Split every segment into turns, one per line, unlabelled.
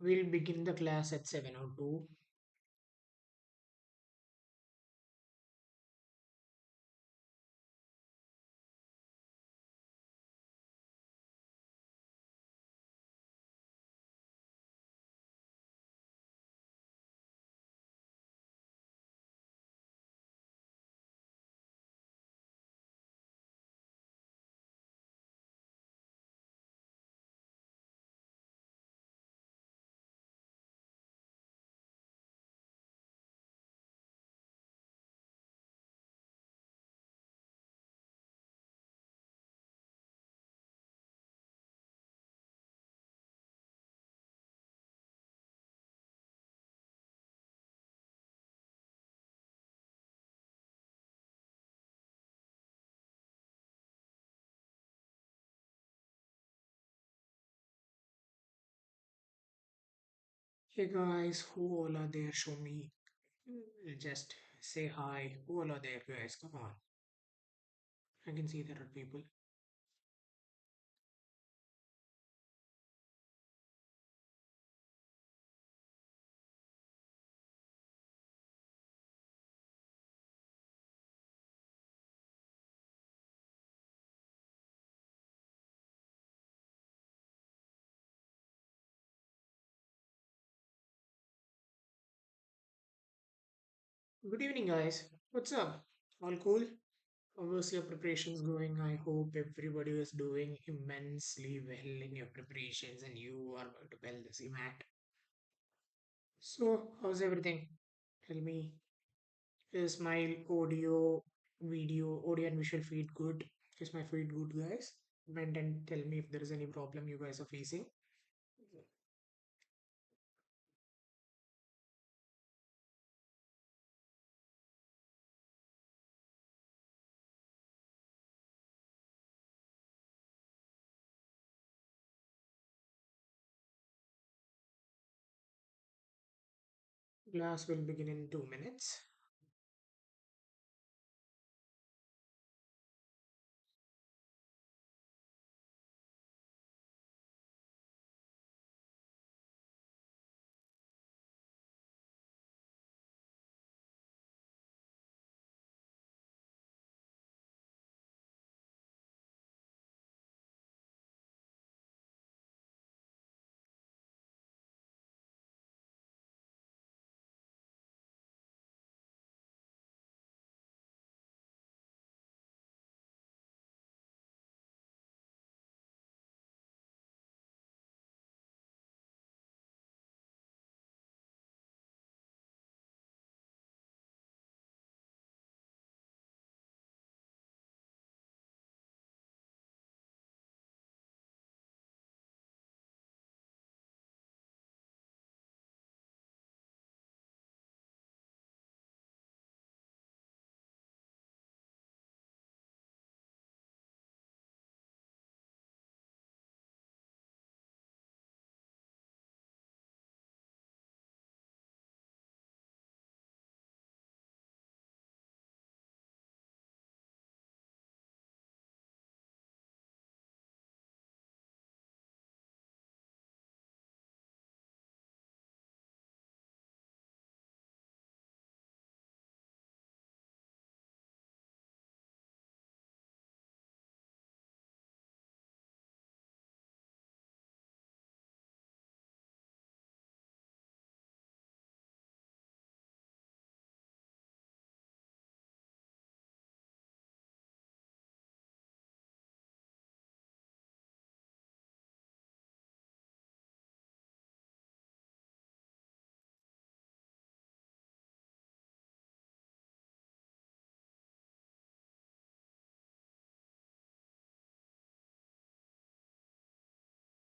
We'll begin the class at 7:02. Hey guys, who all are there? Show me. Just say hi. Who all are there, guys? Come on. I can see there are people. Good evening, guys. What's up? All cool? How's your preparations going? I hope everybody is doing immensely well in your preparations and you are going to well the CMAT. So, how's everything? Tell me, is my audio and visual feed good? Is my feed good, guys? And then tell me if there is any problem you guys are facing. Class will begin in 2 minutes.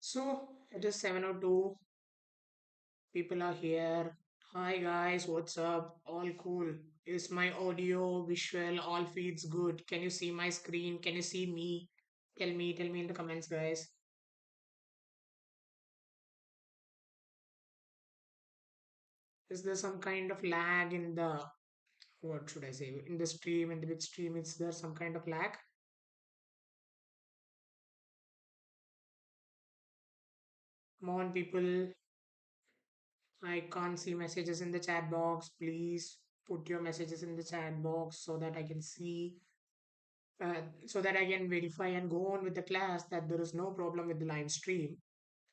So it is 7:02. People are here. Hi guys, what's up? All cool. Is my audio, visual, all feeds good? Can you see my screen? Can you see me? Tell me in the comments, guys. Is there some kind of lag in the what should I say? In the stream, in the bit stream, is there some kind of lag? Come on, people. I can't see messages in the chat box. Please put your messages in the chat box so that I can see, so that I can verify and go on with the class that there is no problem with the live stream.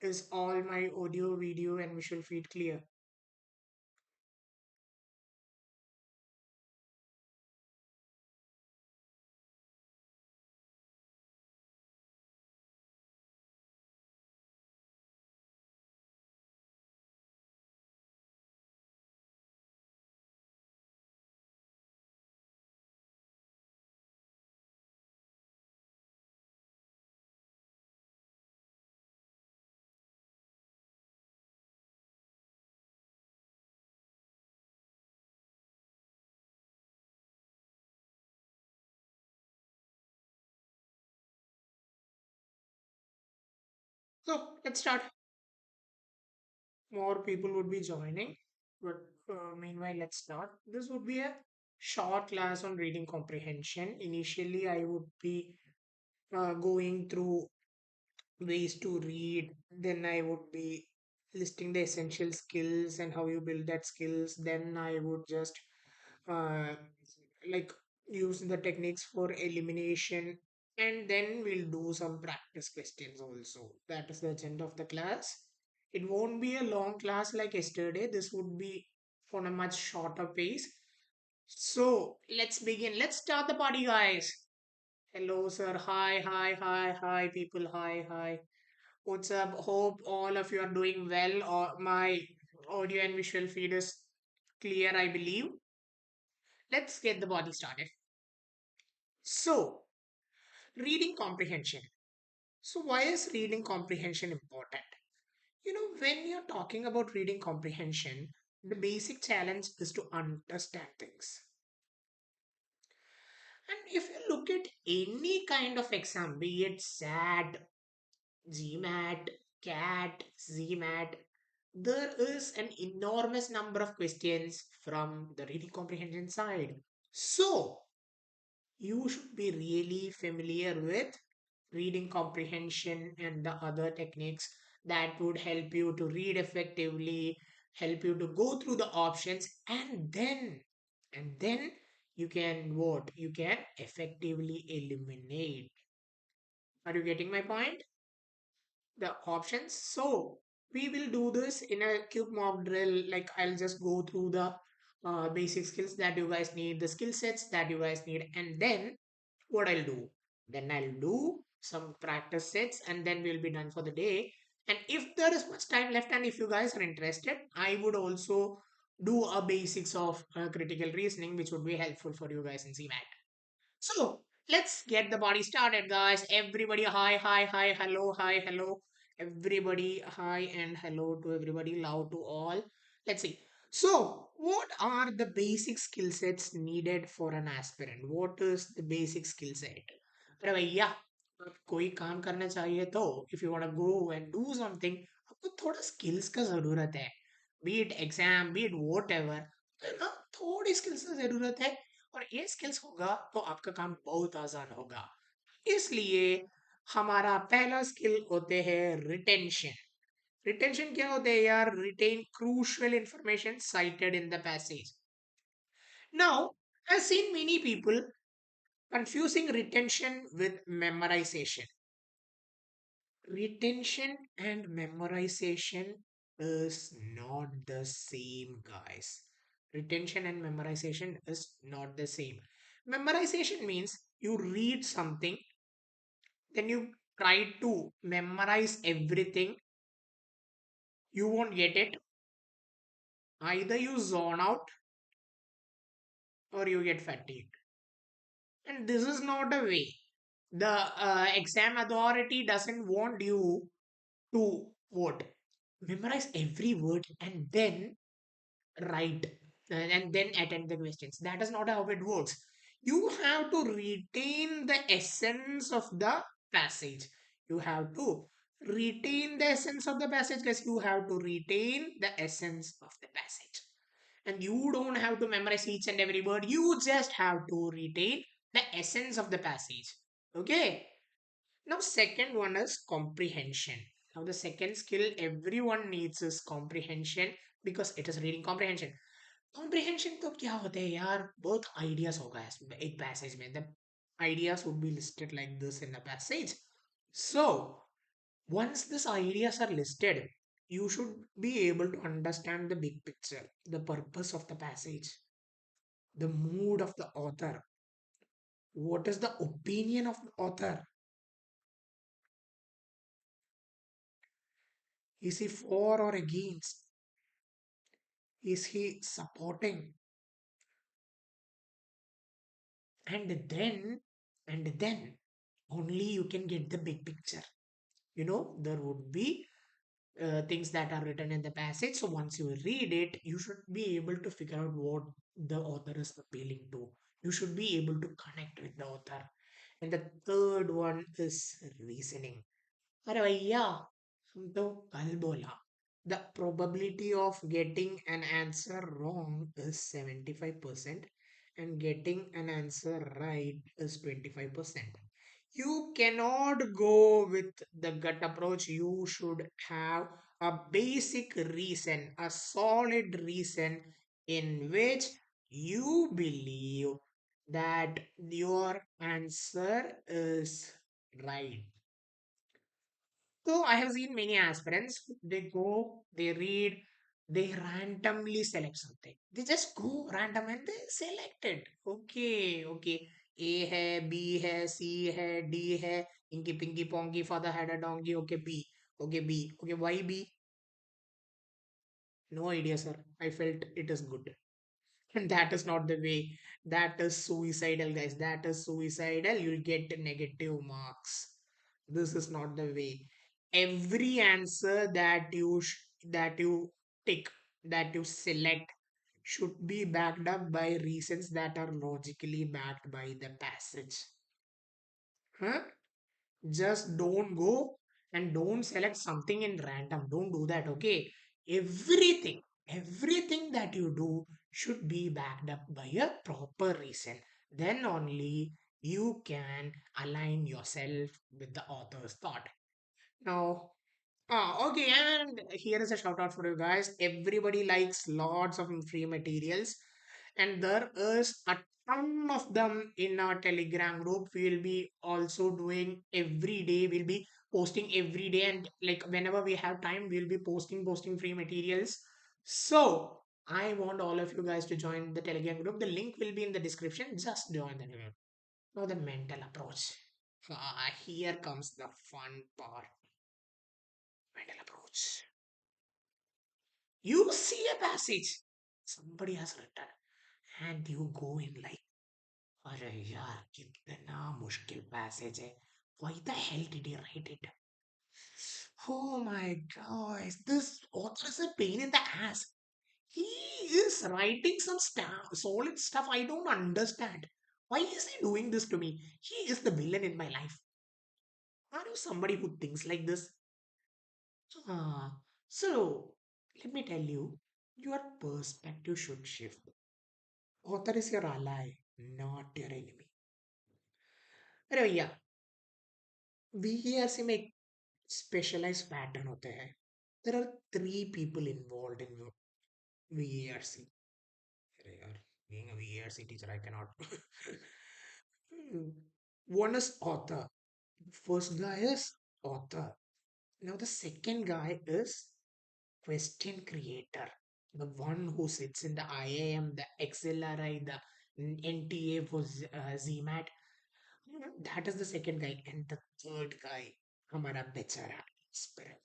Is all my audio, video, and visual feed clear? So let's start. More people would be joining, but meanwhile, let's start. This would be a short class on reading comprehension. Initially, I would be going through ways to read. Then I would be listing the essential skills and how you build that skills. Then I would just uh, like use the techniques for elimination, and then we'll do some practice questions also. That is the agenda of the class. It won't be a long class like yesterday. This would be on a much shorter pace. So let's begin. Let's start the party, guys. Hello, sir. Hi, hi, hi, hi, people. Hi, hi. What's up? Hope all of you are doing well. Or my audio and visual feed is clear, I believe. Let's get the body started. So, reading comprehension. So, why is reading comprehension important? When you're talking about reading comprehension, the basic challenge is to understand things. And if you look at any kind of exam, be it SAT, GMAT, CAT, ZMAT, there is an enormous number of questions from the reading comprehension side. So, you should be really familiar with reading comprehension and the other techniques that would help you to read effectively, help you to go through the options, and then you can what? You can effectively eliminate. Are you getting my point? The options. So we will do this in a quick mock drill. Like I'll just go through the basic skills that you guys need, the skill sets that you guys need, and then what I'll do. Then I'll do some practice sets, and then we'll be done for the day. And if there is much time left, and if you guys are interested, I would also do a basics of critical reasoning, which would be helpful for you guys in CMAT. So let's get the party started, guys. Everybody, hi, hi, hi, hello, hi, hello. Everybody, hi, and hello to everybody, loud to all. Let's see. So, what are the basic skill sets needed for an aspirant? What is the basic skill set? अरे भैया कोई काम करना चाहिए तो if you want to go and do something आपको थोड़ा skills का जरूरत है, be it exam, be it whatever, है ना? थोड़ी skills की जरूरत है, और ये स्किल्स होगा तो आपका काम बहुत आसान होगा. इसलिए हमारा पहला स्किल होते हैं रिटेंशन. रिटेंशन क्या होते हैं यार? Written crucial information cited in the passage. Now, I've seen many people confusing retention with memorization. Retention and memorization is not the same, guys. Retention and memorization is not the same. Memorization means you read something, then you try to memorize everything. You won't get it. Either you zone out or you get fatigued. And this is not a way. The exam authority doesn't want you to what? Memorize every word and then write and then attend the questions. That is not how it works. You have to retain the essence of the passage. You have to retain the essence of the passage, because you have to retain the essence of the passage. And you don't have to memorize each and every word. You just have to retain the essence of the passage. Okay. Now, second one is comprehension. Now, the second skill everyone needs is comprehension. because it is reading comprehension. Comprehension तो क्या होते हैं यार? Both ideas होगा एक passage में. The ideas would be listed like this in a passage. So once these ideas are listed, you should be able to understand the big picture, the purpose of the passage, the mood of the author, what is the opinion of the author. Is he for or against? Is he supporting? And then, and then only you can get the big picture. There would be things that are written in the passage. So once you read it, you should be able to figure out what the author is appealing to. You should be able to connect with the author. And the third one is reasoning. अरे भैया हम तो कल बोला the probability of getting an answer wrong is 75% and getting an answer right is 25%. You cannot go with the gut approach. You should have a basic reason, a solid reason in which you believe that your answer is right. So I have seen many aspirants, they go, they read, they randomly select something. They just go random and they select it. Okay, okay. A hai, B hai, C hai, D hai, inky pinky ponky, father had a donkey. Okay, B. Okay, B. Okay, why B? No idea, sir. I felt it is good. And that is not the way. That is suicidal, guys. That is suicidal. You'll get negative marks. This is not the way. Every answer that you tick, that you select, should be backed up by reasons that are logically backed by the passage. Huh? Just don't go and don't select something in random. Don't do that, okay? Everything that you do should be backed up by a proper reason. Then only you can align yourself with the author's thought. Now, okay, and here is a shout out for you guys. Everybody likes lots of free materials, and there is a ton of them in our Telegram group. We'll be also doing every day. We'll be posting every day, and like whenever we have time, we'll be posting free materials. So I want all of you guys to join the Telegram group. The link will be in the description. Just join the group. Now the mental approach. Here comes the fun part. Mental approach. You see a passage somebody has written, and you go in like, अरे यार कितना मुश्किल passage है. Why the hell did he write it? Oh my gosh, this author is a pain in the ass. He is writing some solid stuff I don't understand. Why is he doing this to me? He is the villain in my life. Are you somebody who thinks like this? So, let me tell you, your perspective should shift. Author is your ally, not your enemy. अरे भैया VERC में एक specialized pattern होते हैं. There are three people involved in VERC. अरे यार, being a VERC teacher, I cannot. One is author. First guy is author. Now the second guy is question creator, the one who sits in the IIM, the XLRI, the NTA for ZMAT. That is the second guy. And the third guy, हमारा बेचारा aspirant.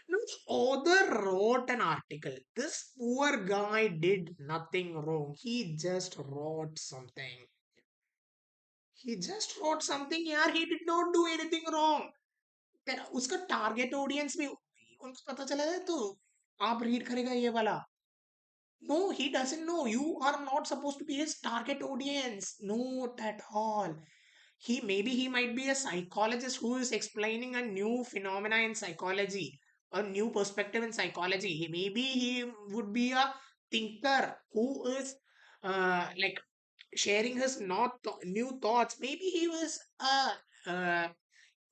Now, the author wrote an article. This poor guy did nothing wrong. He just wrote something. He just wrote something यार. He did not do anything wrong. तेरा उसका target audience भी उनको पता चला है तो आप रीड करेगा ये वाला. No, he doesn't know. You are not supposed to be his target audience. Not at all. He might be a psychologist who is explaining a new phenomena in psychology, a new perspective in psychology. Maybe he would be a thinker who is like sharing his not new thoughts. Maybe he was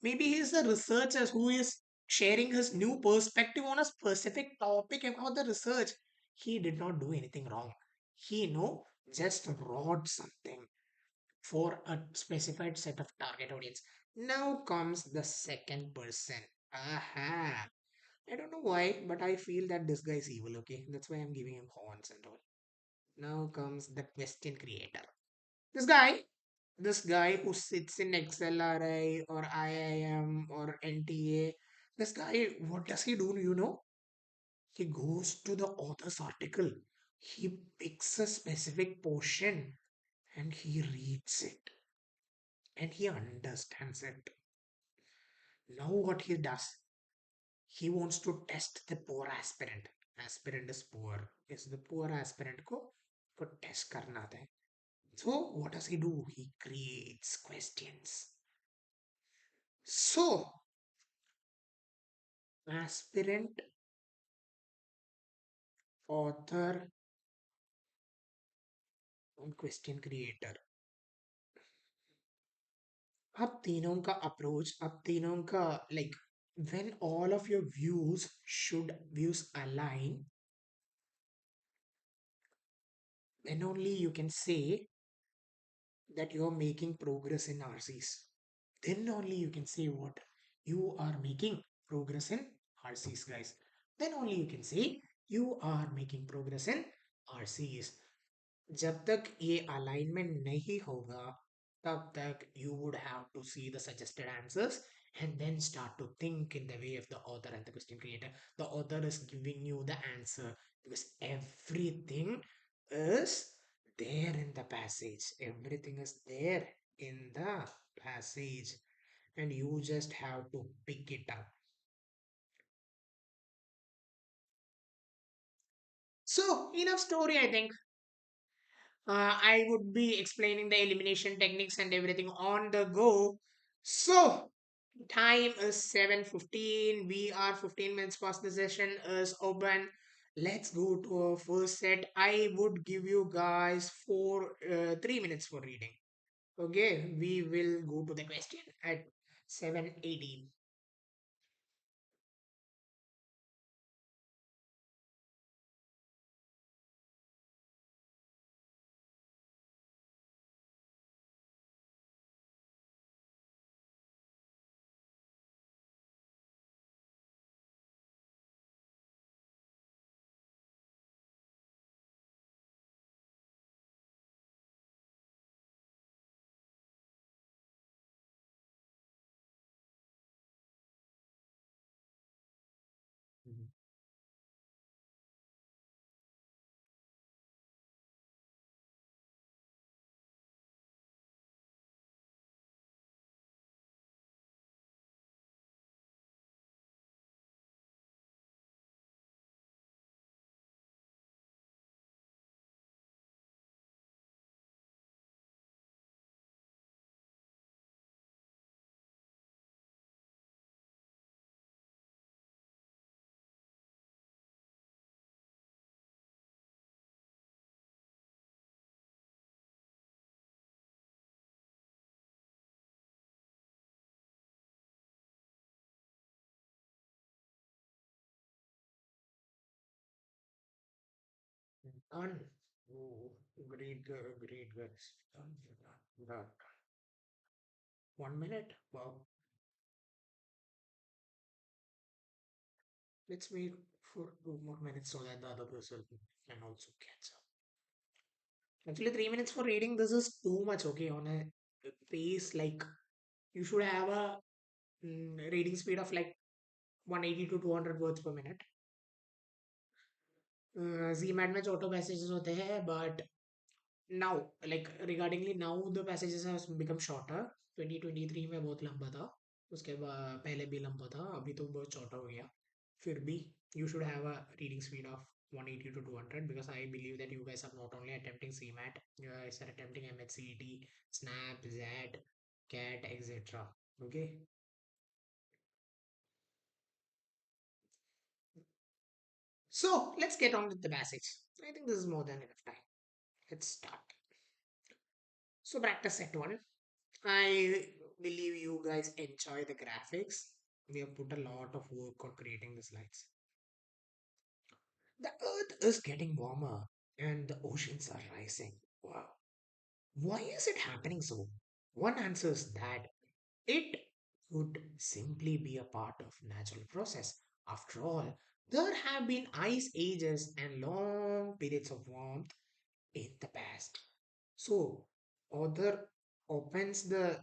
maybe he's a researcher who is sharing his new perspective on a specific topic about the research. He did not do anything wrong. He just wrote something for a specified set of target audience. Now comes the second person. Aha. I don't know why, but I feel that this guy is evil, okay? That's why I'm giving him horns and all. Now comes the question creator. This guy, this guy who sits in XLRI or IIM or NTA, this guy, what does he do? He goes to the author's article, he picks a specific portion and he reads it and he understands it. Now, what he does, he wants to test the poor aspirant. Aspirant is poor. Is the poor aspirant को test करना था. So, what does he do? He creates questions. So, aspirant, author, and question creator. अब तीनों का approach, अब तीनों का like when all of your views align, then only you can say that you're making progress in RCs. Then only you can say what you are making progress in RCs, guys. Then only you can say you are making progress in RCs. जब तक ये alignment नहीं होगा, तब तक you would have to see the suggested answers and then start to think in the way of the author and the question creator. The author is giving you the answer because everything is there in the passage. Everything is there in the passage and you just have to pick it up. So, enough story, I think. I would be explaining the elimination techniques and everything on the go. So, time is 7:15. We are 15 minutes past the session is open. Let's go to our first set. I would give you guys 3 minutes for reading. Okay, we will go to the question at 7:18. Mhm. Done. Oh, great, great, guys. Done, done, done. 1 minute. Wow. Let's wait for 2 more minutes so that the other person can also catch up. Actually, 3 minutes for reading, this is too much, okay? On a pace, like, you should have a reading speed of like 180 to 200 words per minute. CMAT में छोटे passages होते हैं, but now, like, regardingly now the passages have become shorter. 2023 में बहुत लंबा था, उसके बाद पहले भी लंबा था, अभी तो बहुत छोटा हो गया. फिर भी you should have a reading speed of 180 to 200 because I believe that you guys are not only attempting CMAT, you guys are attempting MHCET, SNAP, ZAT, CAT, etc. Okay. So let's get on with the basics. I think this is more than enough time. Let's start. So practice set one. I believe you guys enjoy the graphics. We have put a lot of work on creating the slides. The earth is getting warmer and the oceans are rising. Wow. Why is it happening so? One answer is that it could simply be a part of natural process. After all, there have been ice ages and long periods of warmth in the past. So, author opens the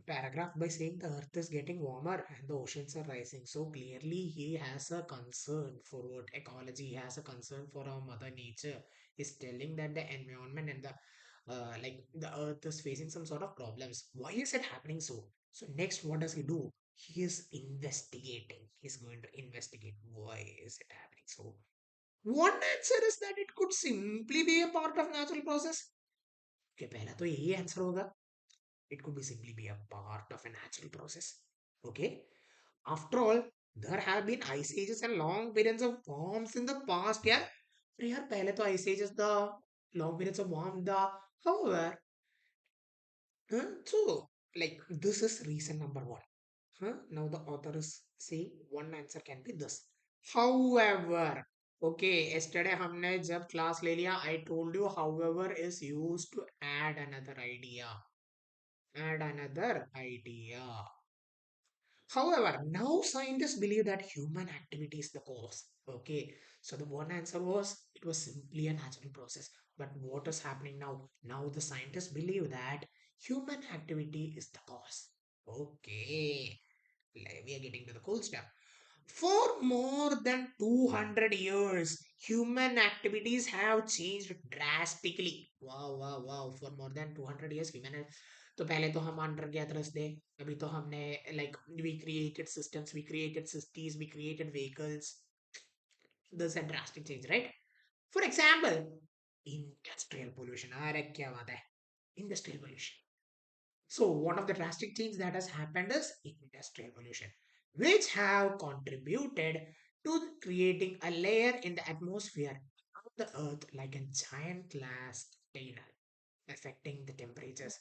paragraph by saying the earth is getting warmer and the oceans are rising. So clearly, he has a concern for what ecology, he has a concern for our mother nature. He's telling that the environment and the like the earth is facing some sort of problems. Why is it happening so? So next, what does he do? He is investigating. He's going to investigate why is it happening so. One answer is that it could simply be a part of natural process. Okay, पहला तो यही answer होगा. It could be simply be a part of a natural process. Okay. After all, there have been ice ages and long periods of warmth in the past. Yeah. अरे यार पहले तो ice ages the long periods of warmth the however so like this is reason number one. Now the author is saying one answer can be this. However, okay, yesterday हमने जब class ले लिया, I told you however is used to add another idea. Add another idea. However, now scientists believe that human activity is the cause. Okay, so the one answer was it was simply a natural process. But what is happening now? Now the scientists believe that human activity is the cause. Okay, we are getting to the cool stuff. For more than 200 years, human activities have changed drastically. Wow, wow, wow. For more than 200 years, तो पहले तो हम under गैदरस थे. अभी तो हमने like we created systems, we created cities, we created vehicles. There's a drastic change, right? For example, industrial pollution. अरे क्या बात है? Industrial pollution. So one of the drastic change that has happened is industrial pollution, which have contributed to creating a layer in the atmosphere of the earth like a giant glass container, affecting the temperatures.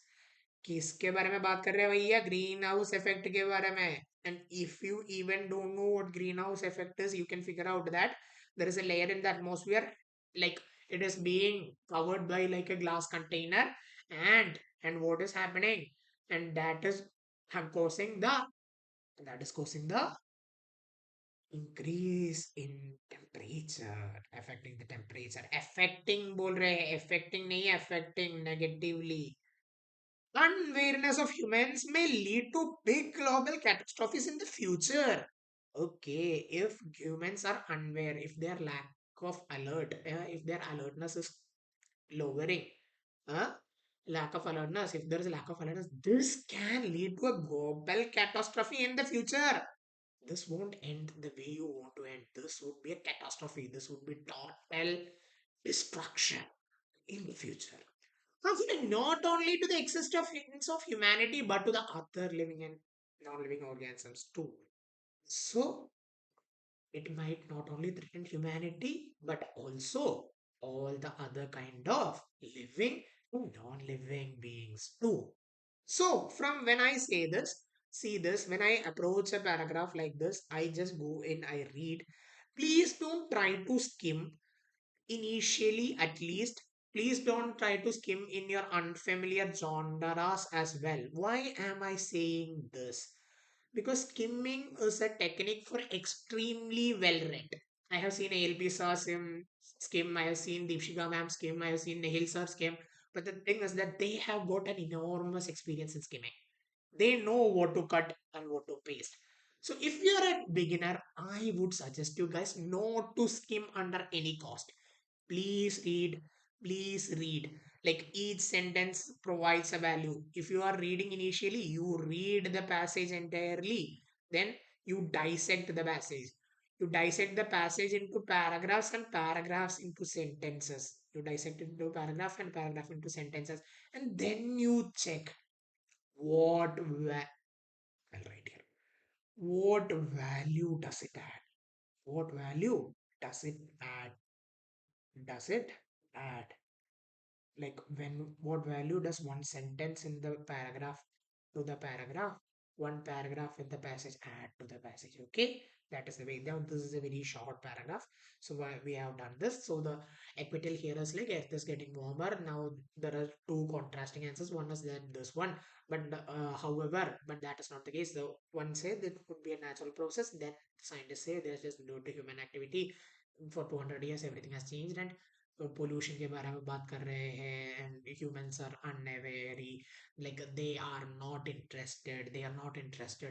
किसके बारे में बात कर रहे हैं भैया? Green house effect के बारे में. And if you even don't know what greenhouse effect is, you can figure out that there is a layer in the atmosphere, like it is being covered by like a glass container, and what is happening, and causing the that is causing the increase in temperature, affecting the temperature. Affecting बोल रहे हैं, affecting नहीं, affecting negatively. Unawareness of humans may lead to big global catastrophes in the future. Okay, if humans are unaware, if their lack of alert, if their alertness is lowering, uh, lack of alertness, if there is a lack of alertness, this can lead to a global catastrophe in the future. This won't end the way you want to end. This would be a catastrophe. This would be total destruction in the future. Happening not only to the existence of humanity, but to the other living and non-living organisms too. So it might not only threaten humanity, but also all the other kind of living and non-living beings too. So from when I say this, see this, when I approach a paragraph like this, I just go in, I read. Please don't try to skim initially, at least. Please don't try to skim in your unfamiliar genres as well. Why am I saying this? Because skimming is a technique for extremely well read. I have seen ALP sir skim, I have seen Deepshika ma'am skim, I have seen Nihil sir skim. But the thing is that they have got an enormous experience in skimming. They know what to cut and what to paste. So if you are a beginner, I would suggest you guys not to skim under any cost. Please read, please read. Like each sentence provides a value. If you are reading initially, you read the passage entirely, then you dissect the passage. You dissect the passage into paragraphs and paragraphs into sentences. You dissect it into paragraph and paragraph into sentences, and then you check what I'll write here. What value does it add? What value does it add? Does it add? Like when what value does one sentence in the paragraph to the paragraph? one paragraph in the passage, add to the passage. Okay, that is the way. Now this is a very short paragraph, so we have done this. So the equital here is like earth is getting warmer. Now there are two contrasting answers. One is that this one, but however, but that is not the case. The one said that it could be a natural process, then scientists say there's just due to human activity. For 200 years everything has changed, and pollution के बारे में बात कर रहे हैं, and humans are unaware, like they are not interested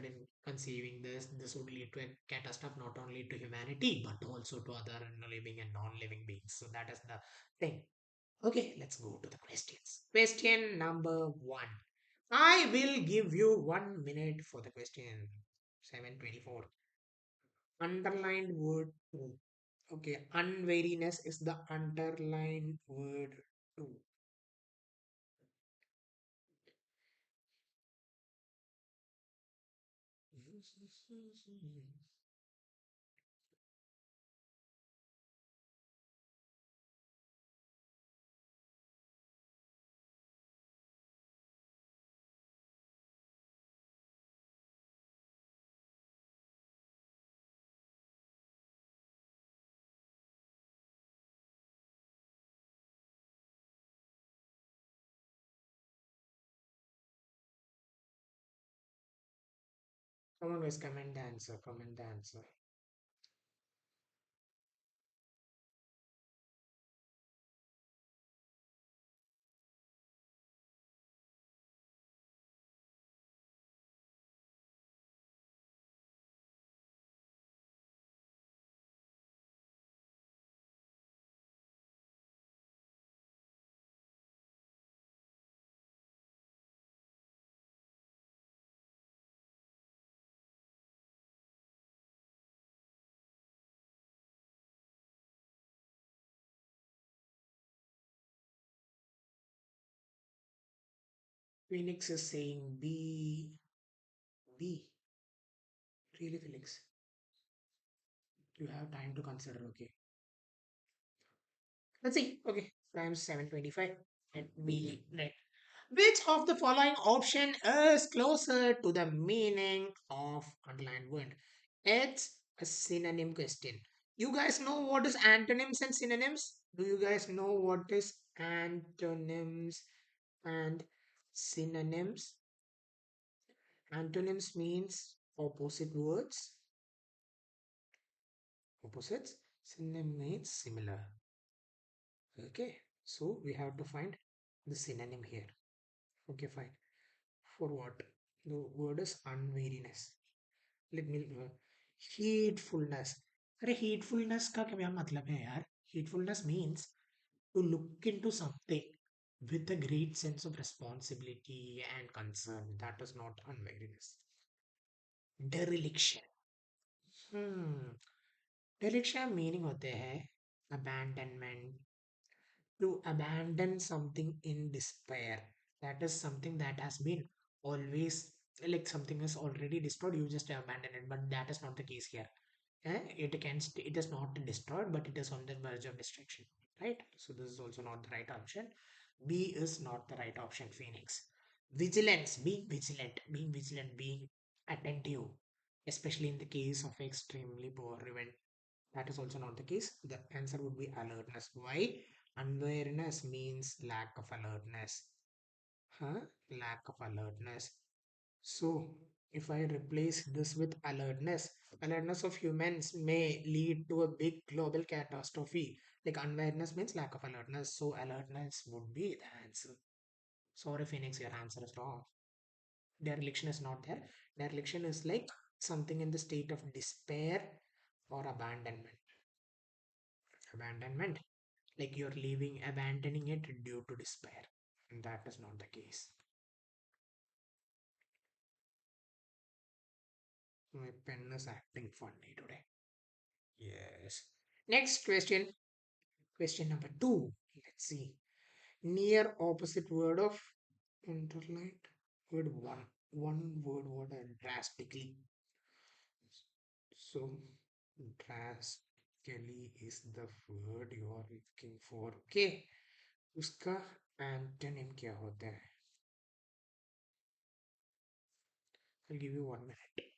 in conceiving this would lead to a catastrophe not only to humanity but also to other living and non-living beings. So that is the thing. Okay, let's go to the questions. Question number one. I will give you 1 minute for the question. 7:24. Underlined word two. Okay, unwariness is the underlined word two. Come on, guys, comment the answer. Comment the answer. Phoenix is saying B. B. Really, Felix? You have time to consider, okay? Let's see. Okay, times 7:25. And B. Right. Which of the following option is closer to the meaning of underlined word? It's a synonym question. You guys know what is antonyms and synonyms? Do you guys know what is antonyms and synonyms? Antonyms means opposite words. Opposites. Synonym means similar. Okay. So we have to find the synonym here. Okay, fine. For what? The word is unweariness. Let me heedfulness. अरे heedfulness का क्या मतलब है यार? Heedfulness means to look into something with a great sense of responsibility and concern. That is not unweariness. Dereliction. Hmm. Dereliction meaning होते हैं abandonment, to abandon something in despair. That is something that has been always, like something is already destroyed, you just abandon it, but that is not the case here. It is not destroyed, but it is on the verge of destruction, right? So this is also not the right option. B is not the right option. Phoenix. Vigilance. Being vigilant, being attentive, especially in the case of extremely poor event. That is also not the case. The answer would be alertness. Why? Unwareness means lack of alertness. Huh? Lack of alertness. So, if I replace this with alertness, alertness of humans may lead to a big global catastrophe. Like unwareness means lack of alertness. So, alertness would be the answer. Sorry, Phoenix, your answer is wrong. Dereliction is not there. Dereliction is like something in the state of despair or abandonment. Abandonment. Like you're leaving, abandoning it due to despair. And that is not the case. My pen is acting funny today. Yes. Next question. Question number two. Let's see. Near opposite word of interlinked word one. One word drastically. So drastically is the word you are looking for. Okay. उसका antonym क्या होता है? I'll give you 1 minute.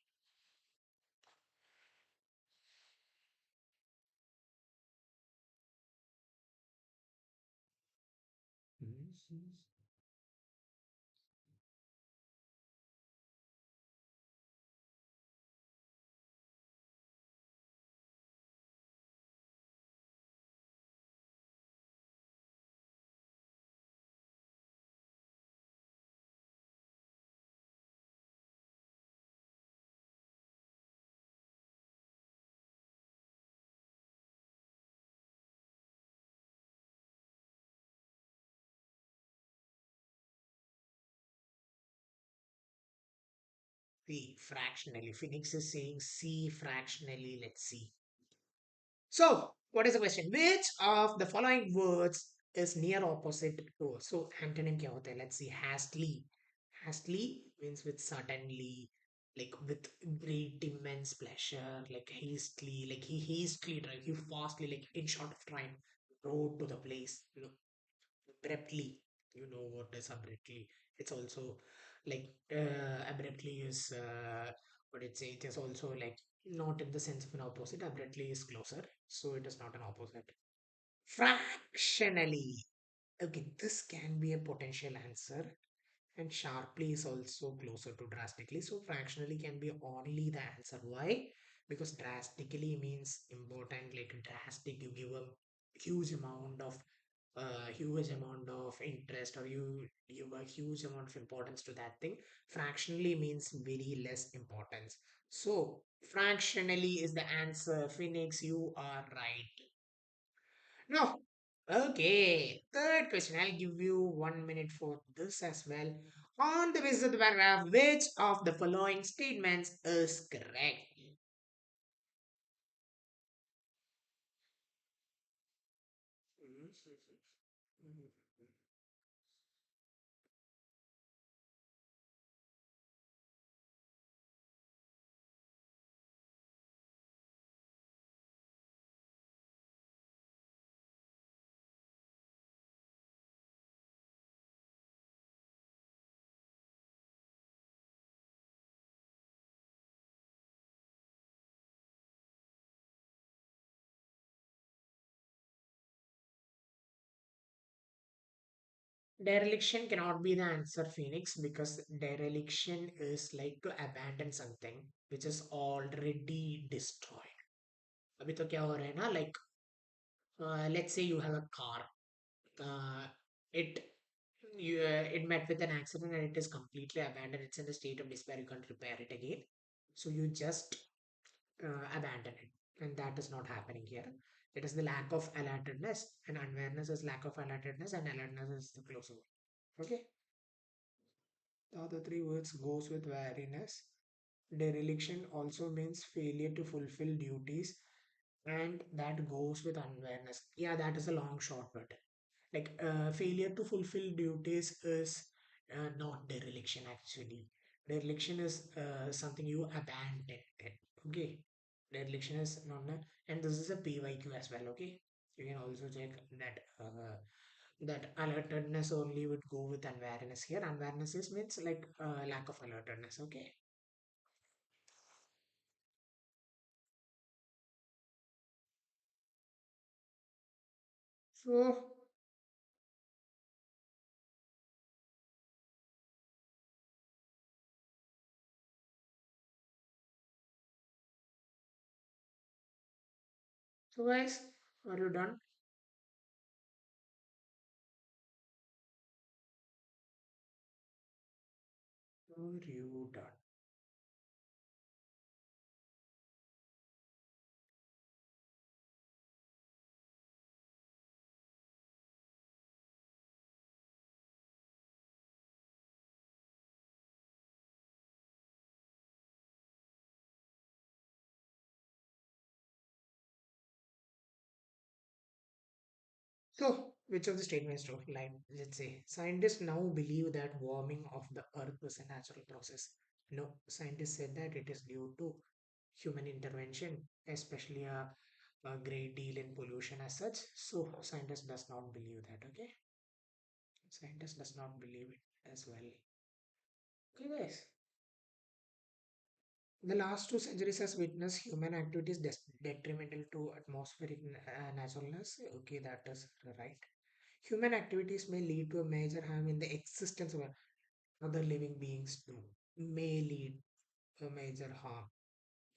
See, fractionally. Phoenix is saying C fractionally. Let's see. So, what is the question? Which of the following words is near opposite to? So, antonym क्या होता है? Let's see. Hastily. Hastily means with suddenly, like with great immense pleasure, like hastily, like he hastily drive, he fastly, like in short of time, rode to the place. Abruptly. You know what is abruptly? It's also like abruptly is what it say? It is also like not in the sense of an opposite. Abruptly is closer, so it is not an opposite. Fractionally. Okay, this can be a potential answer, and sharply is also closer to drastically. So fractionally can be only the answer. Why? Because drastically means important, like drastic. You give a huge amount of interest, or you give a huge amount of importance to that thing. Fractionally means very less importance. So fractionally is the answer. Phoenix, you are right. No. Okay. Third question. I'll give you 1 minute for this as well. On the basis of the paragraph, which of the following statements is correct? Dereliction cannot be the answer, Phoenix, because dereliction is like to abandon something which is already destroyed. अभी तो क्या हो रहा है ना, like let's say you have a car, uh, it it met with an accident and it is completely abandoned. It's in a state of despair. You can't repair it again, so you just abandon it, and that is not happening here. It is the lack of alertness, and awareness is lack of alertness, and alertness is the closer one. Okay, the other three words goes with wariness. Dereliction also means failure to fulfill duties, and that goes with unwareness. Yeah, that is a long shot, but like failure to fulfill duties is not dereliction actually. Dereliction is something you abandon it. Okay, dereliction is not and this is a pyq as well. Okay, you can also check that that alertedness only would go with unwareness. Here unwareness is means like lack of alertedness. Okay, so guys, are you done? Are you done? So, which of the statements true? Like, let's say, scientists now believe that warming of the earth is a natural process. No, scientists said that it is due to human intervention, especially a great deal in pollution as such. So, scientists does not believe that. Okay, scientists does not believe it as well. Okay, guys. The last 2 centuries has witnessed human activities detrimental to atmospheric naturalness. Okay, that is right. Human activities may lead to a major harm in the existence of other living beings too. May lead a major harm.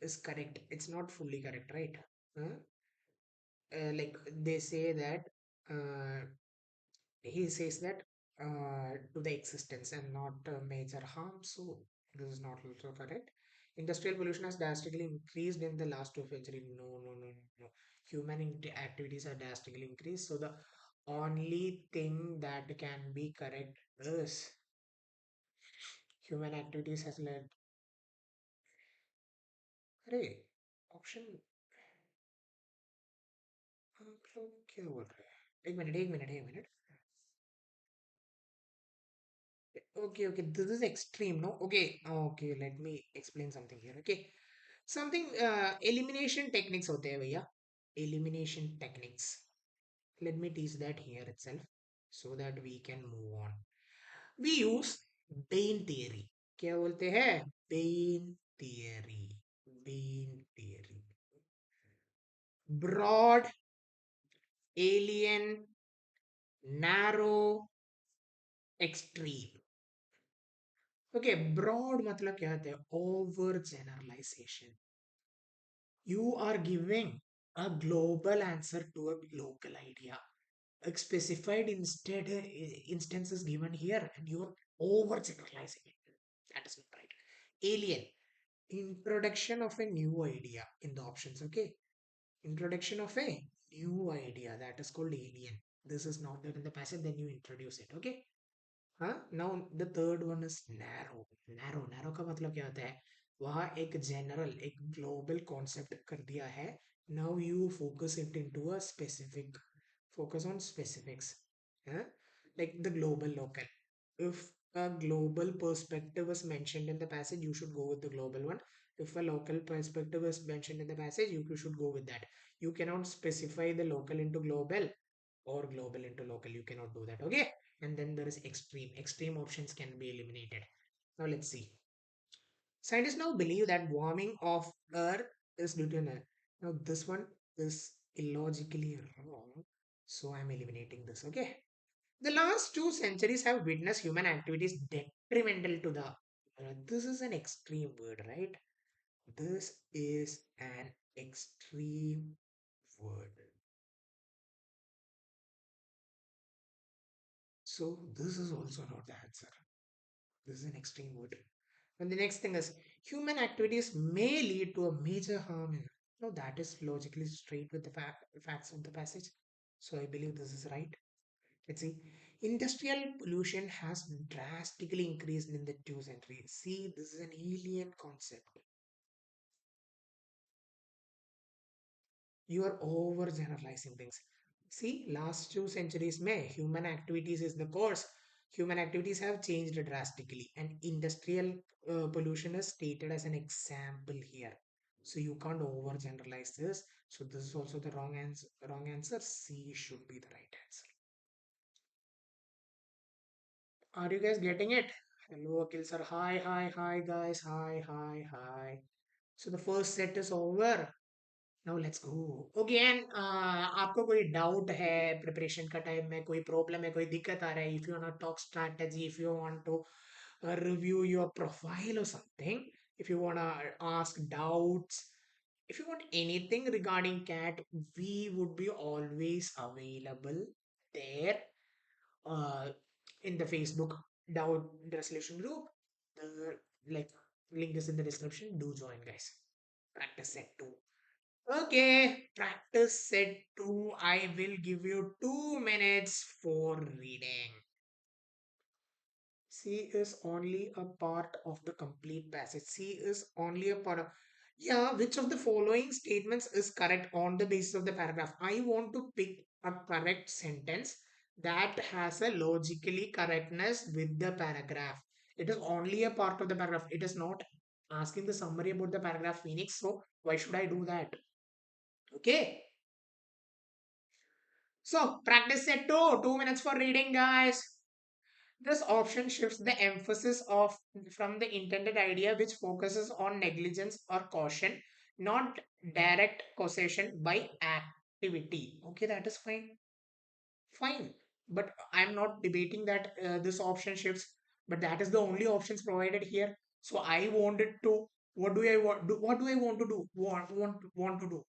Is correct. It's not fully correct, right? Huh? Like they say that uh, he says that to the existence and not major harm. So this is not also correct. Industrial pollution has drastically increased in the last 2 centuries. No, no, no, no, no. Human activities are drastically increased. So the only thing that can be correct is human activities has led. अरे option आप लोग क्या बोल रहे हैं एक minute एक minute एक minute Okay, okay, this is extreme, no? Okay, okay, let me explain something here. Okay, something elimination techniques होते हैं भैया. Elimination techniques. Let me teach that here itself so that we can move on. We use Bain theory. क्या बोलते हैं? Bain theory. Bain theory. Broad, alien, narrow, extreme. Okay, broad मतलब क्या होता है? Over generalization. You are giving a global answer to a local idea. A specified instance is given here and you are overgeneralizing it. That is not right. Alien. Introduction of a new idea in the options. Okay. Introduction of a new idea. That is called alien. This is not there in the passage. Then you introduce it. Okay. हाँ now the third one is narrow narrow narrow का मतलब क्या होता है वहाँ एक general एक global concept कर दिया है now you focus it into a specific focus on specifics yeah? Like the global local if a global perspective is mentioned in the passage you should go with the global one if a local perspective is mentioned in the passage you should go with that you cannot specify the local into global or global into local you cannot do that okay and then there is extreme options can be eliminated now let's see scientists now believe that warming of earth is due to now this one is illogically wrong so I'm eliminating this okay the last 2 centuries have witnessed human activities detrimental to the this is an extreme word right this is an extreme word so this is also not the answer. This is an extreme word. And the next thing is human activities may lead to a major harm. No, that is logically straight with the facts of the passage. So I believe this is right. Let's see. Industrial pollution has drastically increased in the 2 centuries. See, this is an alien concept. You are over generalizing things. See, last 2 centuries may human activities is the cause. Human activities have changed drastically, and industrial pollution is stated as an example here. So you can't over generalize this. So this is also the wrong answer. Wrong answer. C should be the right answer. Are you guys getting it? Hello, Akhil sir. Hi, hi, hi, guys. Hi, hi, hi. So the first set is over. Now let's go okay and आपको कोई doubt है preparation का time में कोई problem है कोई दिक्कत आ रहा है if you want to talk strategy if you want to review your profile or something if you want to ask doubts if you want anything regarding cat we would be always available there uh, in the Facebook doubt resolution group the like link is in the description do join guys practice set 2. Okay, practice set 2. I will give you 2 minutes for reading. C is only a part of the complete passage. C is only a part of. Yeah, which of the following statements is correct on the basis of the paragraph? I want to pick a correct sentence that has a logically correctness with the paragraph. It is only a part of the paragraph. It is not asking the summary about the paragraph Phoenix. So why should I do that? Okay. So practice set 2. 2 minutes for reading, guys. This option shifts the emphasis of from the intended idea, which focuses on negligence or caution, not direct causation by activity. Okay, that is fine. Fine. But I'm not debating that this option shifts, but that is the only options provided here. So I wanted to, what do I want do, what do I want to do? Want to do?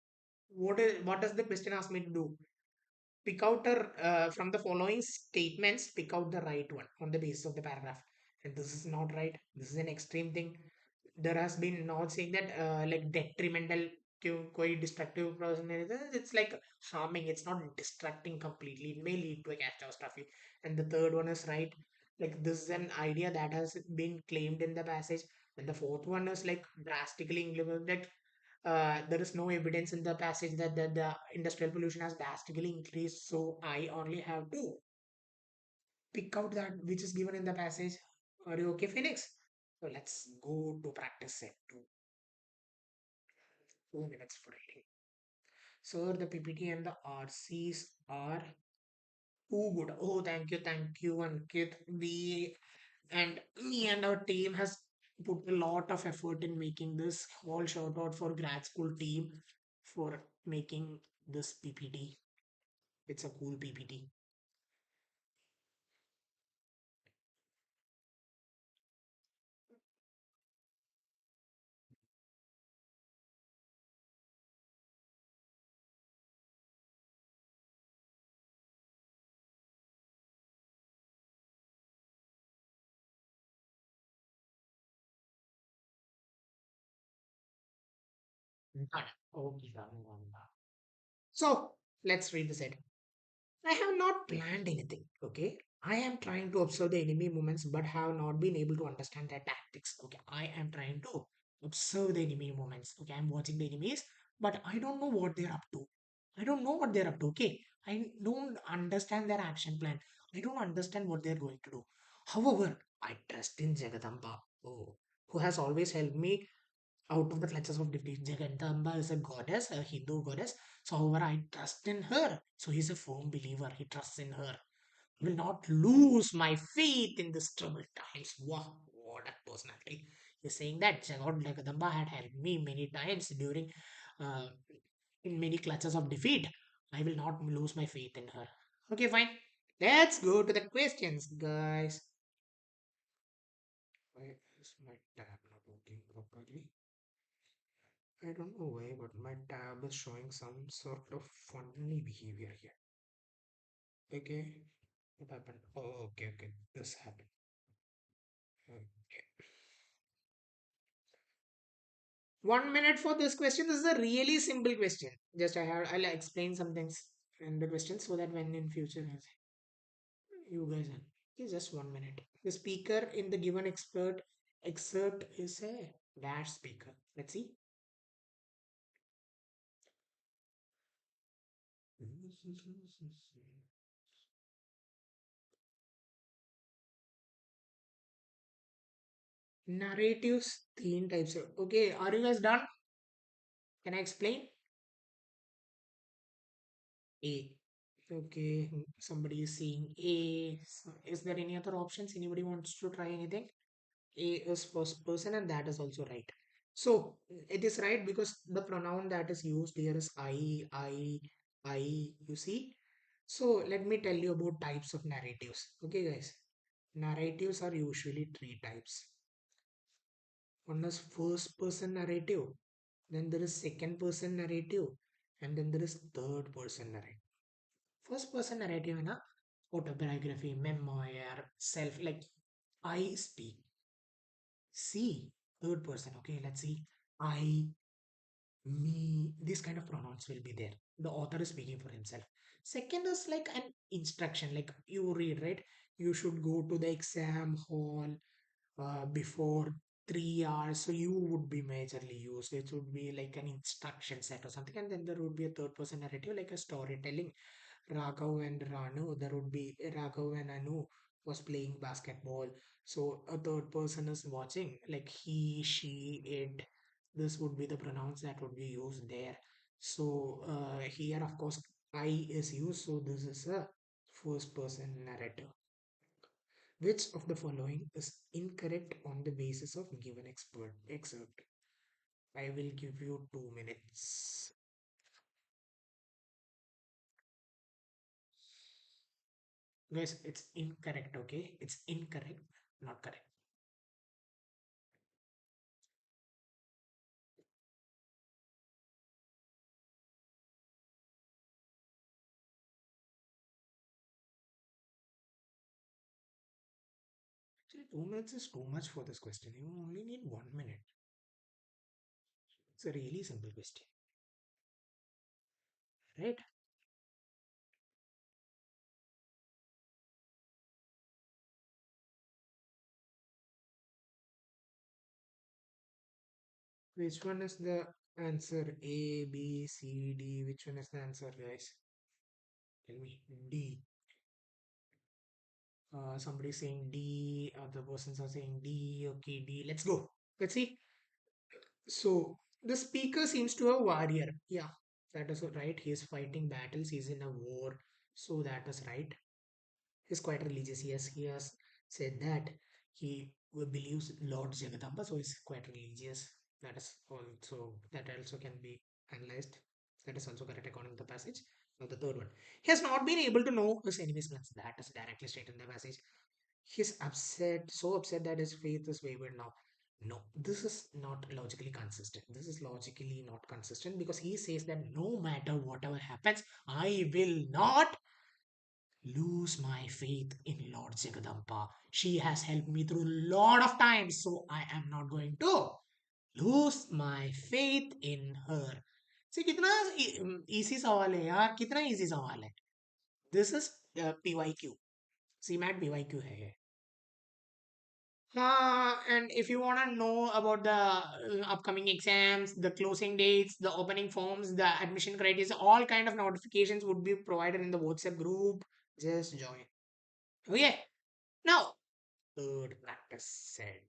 What does the question ask me to do? Pick out from the following statements, pick out the right one on the basis of the paragraph. And this is not right. This is an extreme thing. There has been not saying that like detrimental to quite destructive person. It's like harming. It's not distracting completely. It may lead to a catastrophe. And the third one is right. Like this is an idea that has been claimed in the passage. And the fourth one is like drastically implemented. There is no evidence in the passage that the industrial pollution has drastically increased. So I only have to pick out that which is given in the passage. Are you okay, Phoenix? So let's go to practice set 2 minutes for reading. So the PPT and the RCs are too good. Oh, thank you, Ankit. We and me and our team has put a lot of effort in making this. All shout out for grad school team for making this PPT. It's a cool PPT. Done. Okay, done. So let's read the set. I have not planned anything, okay? I am trying to observe the enemy movements but have not been able to understand their tactics. Okay, I am trying to observe the enemy movements. Okay, I'm watching the enemies, but I don't know what they're up to. I don't know what they're up to, okay? I don't understand their action plan. I don't understand what they're going to do. However, I trust in Jagadamba, oh, who has always helped me out of the clutches of defeat. Jagandamba is a goddess, a Hindu goddess. So, however, I trust in her. So, he's a firm believer. He trusts in her. I will not lose my faith in this troubled times. Wow, what a personality. He's saying that God Jagandamba had helped me many times during uh, in many clutches of defeat. I will not lose my faith in her. Okay, fine. Let's go to the questions, guys. Why is my tab not working properly? I don't know why, but my tab is showing some sort of funny behavior here. Okay, what happened? Oh, okay. This happened. Okay. 1 minute for this question. This is a really simple question. Just I'll explain some things in the question so that when in future you guys are. Okay, just 1 minute. The speaker in the given expert excerpt is a dash speaker. Let's see. Narratives, three types. Okay, are you guys done? Can I explain? A. Okay, somebody is saying A. Is there any other options? Anybody wants to try anything? A is first person, and that is also right. So it is right because the pronoun that is used here is I, you see. So let me tell you about types of narratives. Okay, guys. Narratives are usually three types. One is first person narrative, then there is second person narrative, and then there is third person narrative. First person narrative in a autobiography, memoir, self, like I speak. See, third person. Okay, let's see. I, me, these kind of pronouns will be there. The author is speaking for himself. Second is like an instruction, like you read, right? You should go to the exam hall before 3 hours. So you would be majorly used. It would be like an instruction set or something. And then there would be a third person narrative, like a storytelling. Raghav and Ranu, there would be Raghav and Anu was playing basketball. So a third person is watching, like he, she, it. This would be the pronouns that would be used there. So here, of course, I is used. So this is a first person narrative. Which of the following is incorrect on the basis of given expert excerpt? I will give you 2 minutes. Guys, it's incorrect, okay? It's incorrect, not correct. Actually, 2 minutes is too much for this question. You only need 1 minute. It's a really simple question, right? Which one is the answer? A, B, C, D. Which one is the answer, guys? Tell me. D. Somebody saying D. Other persons are saying D. Okay, D. Let's go. Let's see. So the speaker seems to a warrior. Yeah, that is right. He is fighting battles. He's in a war. So that is right. He's quite religious. Yes, he has said that he believes Lord Jagadamba, so he's quite religious. That also can be analyzed. That is also correct according to the passage. Now the third one. He has not been able to know his enemy's plans. That is directly stated in the passage. He's upset, so upset that his faith is wavered now. No, this is not logically consistent. This is logically not consistent because he says that no matter whatever happens, I will not lose my faith in Lord Jagadamba. She has helped me through a lot of times, so I am not going to lose my faith in her. See, कितना easy सवाल है यार, कितना easy सवाल है. This is PYQ. CMAT PYQ है ये. And if you want to know about the upcoming exams, the closing dates, the opening forms, the admission criteria, all kind of notifications would be provided in the WhatsApp group. Just join. Okay. Now, third practice set.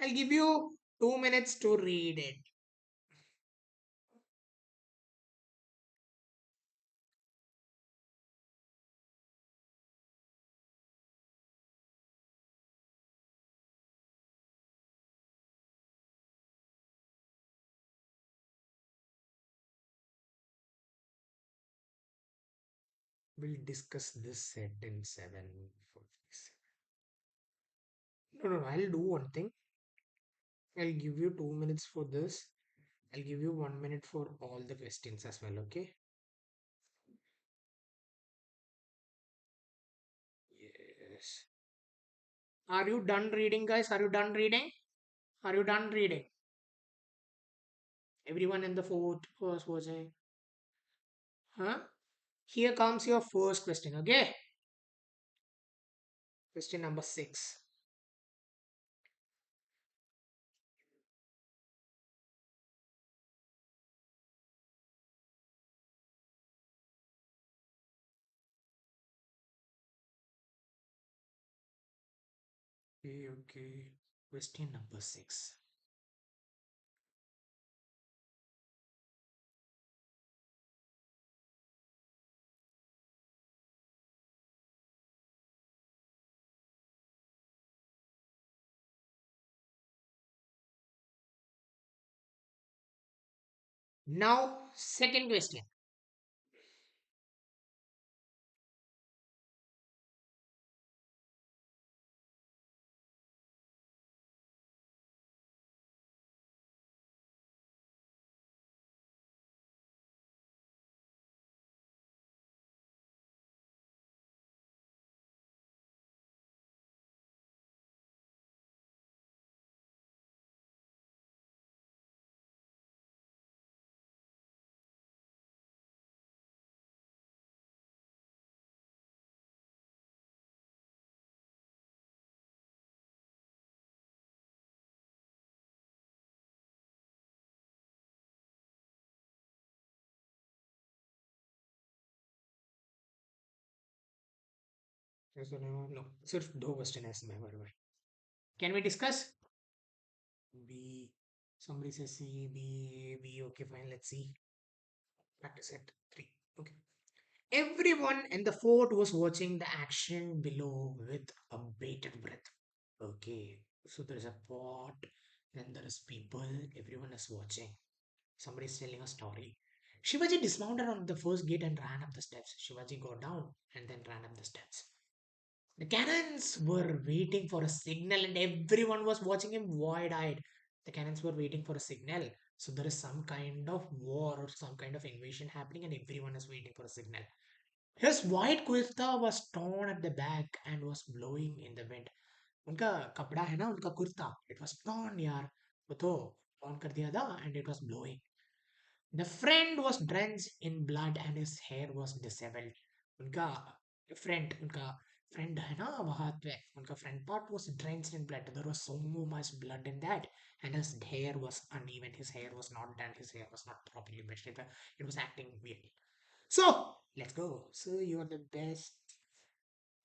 I'll give you 2 minutes to read it. We'll discuss this set in 7:47. No. I'll do one thing. I'll give you 2 minutes for this. I'll give you 1 minute for all the questions as well. Okay. Yes. Are you done reading, guys? Are you done reading? Are you done reading? Everyone in the first version. Huh? Here comes your first question, okay? Question number 6. Okay. Question number 6. Now, second question. No, सिर्फ दो question है इसमें बार बार. Can we discuss? B. Somebody says C, B, B. Okay, fine. Let's see. Practice at 3. Okay. Everyone in the fort was watching the action below with a bated breath. Okay, so there is a pot, then there is people, everyone is watching. Somebody is telling a story. Shivaji dismounted on the first gate and ran up the steps. Shivaji got down and then ran up the steps. The cannons were waiting for a signal and everyone was watching him wide eyed. The cannons were waiting for a signal. So there is some kind of war or some kind of invasion happening and everyone is waiting for a signal. His white kurta was torn at the back and was blowing in the wind. उनका कपड़ा है ना उनका kurta it was torn यार वो तो torn कर दिया था and it was blowing. The friend was drenched in blood and his hair was disheveled. उनका उनका friend है ना वहाँ पे उनका friend part was drenched in blood. There was so much blood in that and his hair was uneven. His hair was not done. His hair was not properly brushed. It was acting weird. So let's go. So you are the best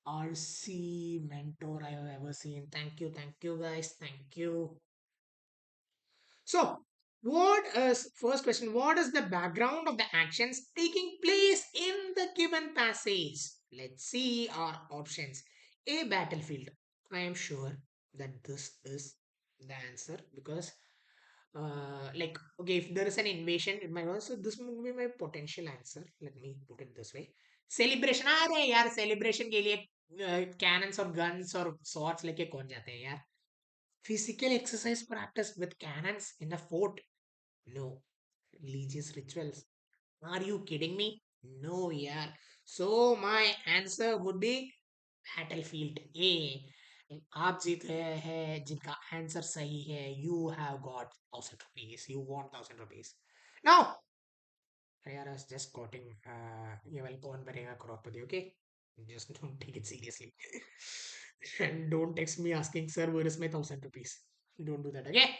RC mentor I have ever seen. Thank you guys. Thank you. So, what is first question? What is the background of the actions taking place in the given passage? Let's see our options. A battlefield. I am sure that this is the answer because, like, okay, if there is an invasion, it might also this will be my potential answer. Let me put it this way. Celebration. अरे यार celebration के लिए cannons और guns और swords लेके कौन जाते हैं यार? Physical exercise practice with cannons in a fort? No. Religious rituals. Are you kidding me? No, yeah. So my answer would be battlefield A. आप जीत रहे हैं जिनका आंसर सही है you have got 1,000 rupees. You want 1,000 rupees. Now, यार I was just quoting ये वाला कौन बनेगा करोड़पति, okay? Just don't take it seriously. And don't text me asking, sir, where is my 1,000 rupees? Don't do that, okay?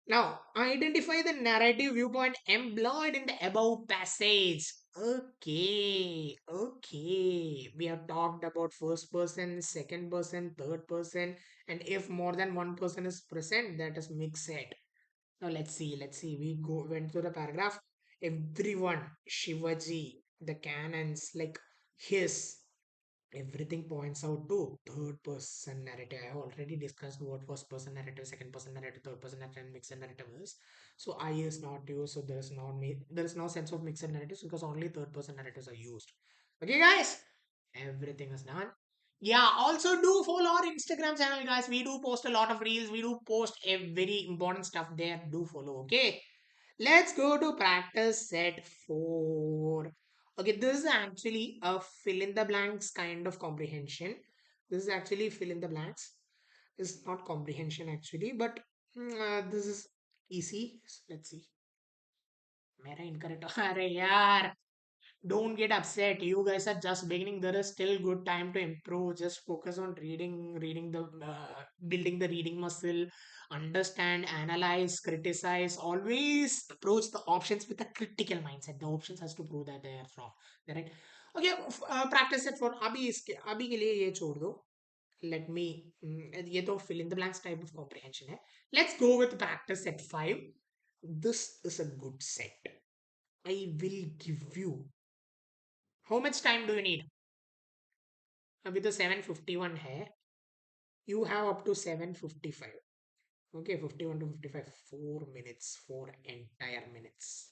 Now, identify the narrative viewpoint employed in the above passage. Okay, okay. We have talked about first person, second person, third person, and if more than one person is present, that is mixed set. Now let's see. We went through the paragraph. Everyone, Shivaji, the cannons, like his everything points out to third person narrative. I have already discussed what first person narrative, second person narrative, third person narrative, and mixed narrative is. So I is not used, so there is no sense of mixed narratives because only third person narratives are used. Okay, guys, everything is done. Yeah, also do follow our Instagram channel, guys. We do post a lot of reels. We do post a very important stuff there. Do follow, okay? Let's go to practice set 4. Okay, this is actually a fill in the blanks kind of comprehension. This is actually fill in the blanks. It's not comprehension actually, but this is easy. So let's see. मेरा incorrect. अरे यार, don't get upset. You guys are just beginning. There is still good time to improve. Just focus on reading the building the reading muscle. Understand, analyze, criticize. Always approach the options with a critical mindset. The options has to prove that they are from. Right? Okay. Practice it for अभी के लिए ये छोड़ दो. Let me ये तो fill in the blanks type of comprehension है. Let's go with practice set 5. This is a good set. I will give you how much time do you need? अभी तो 7:51 है. You have up to 7:55. Okay, 51 to 55. 4 minutes. 4 entire minutes.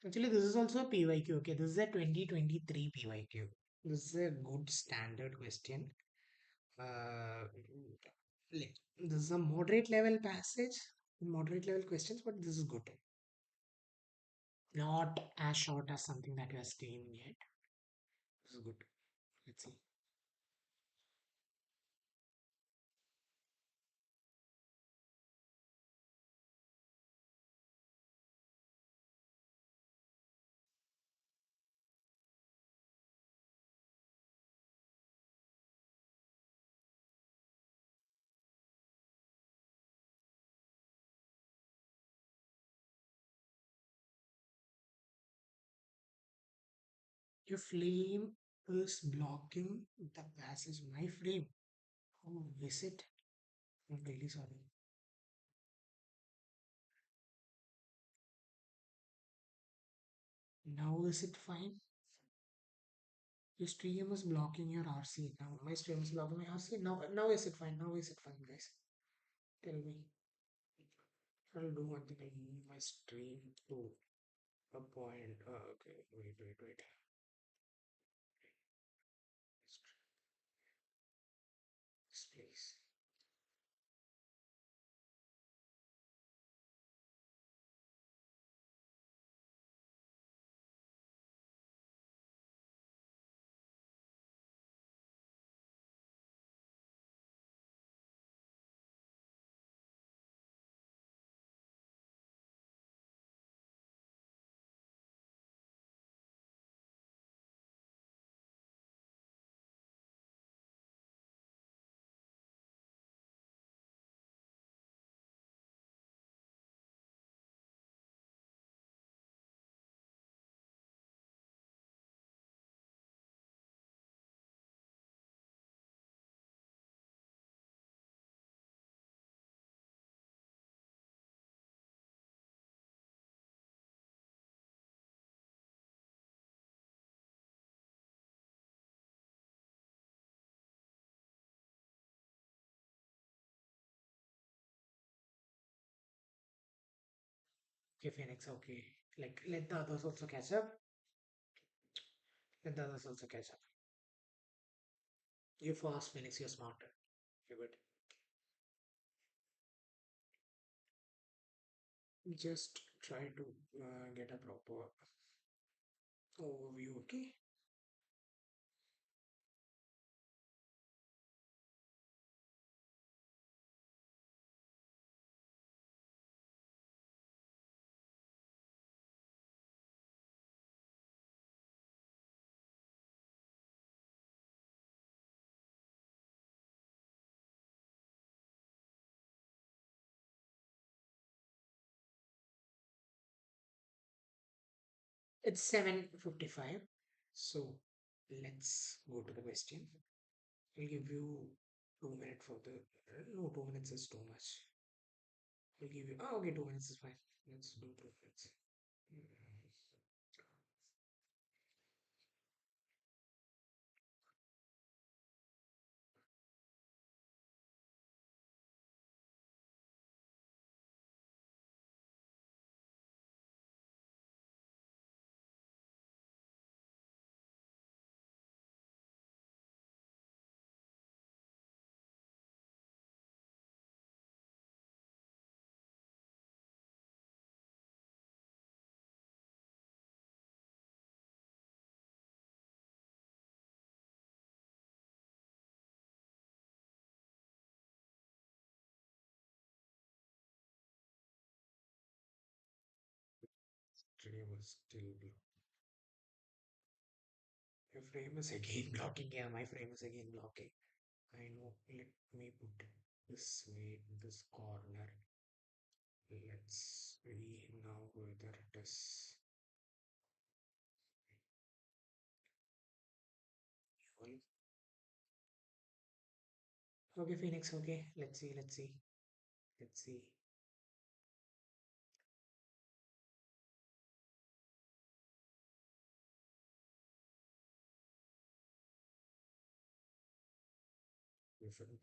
Actually, this is also a PYQ. Okay, this is a 2023 PYQ. This is a good standard question. Like, this is a moderate level passage, moderate level questions, but this is good. Not as short as something that you have seen yet. This is good. Let's see. Your flame is blocking the passage. My flame. Oh, is it? I'm really sorry. Now is it fine? Your stream is blocking your RC. Now my stream is blocking my RC. Now is it fine? Now is it fine, guys? Tell me. I'll do one thing. I'll move my stream to a point. Okay, wait. Please. Okay, Phoenix. Okay. Like let the others also catch up. Let the others also catch up. You fast, Phoenix. You're smarter. You're good. Just try to get a proper overview. Okay. It's 7:55. So let's go to the question. I'll give you 2 minutes for the. No, 2 minutes is too much. I'll give you. Oh, okay, 2 minutes is fine. Let's do 2 minutes. Mm. Today was still your frame is again blocking. Yeah, my frame is again blocking. I know. Let me put this way in this corner. Let's see now whether it is equal. Okay, Phoenix. Okay, let's see.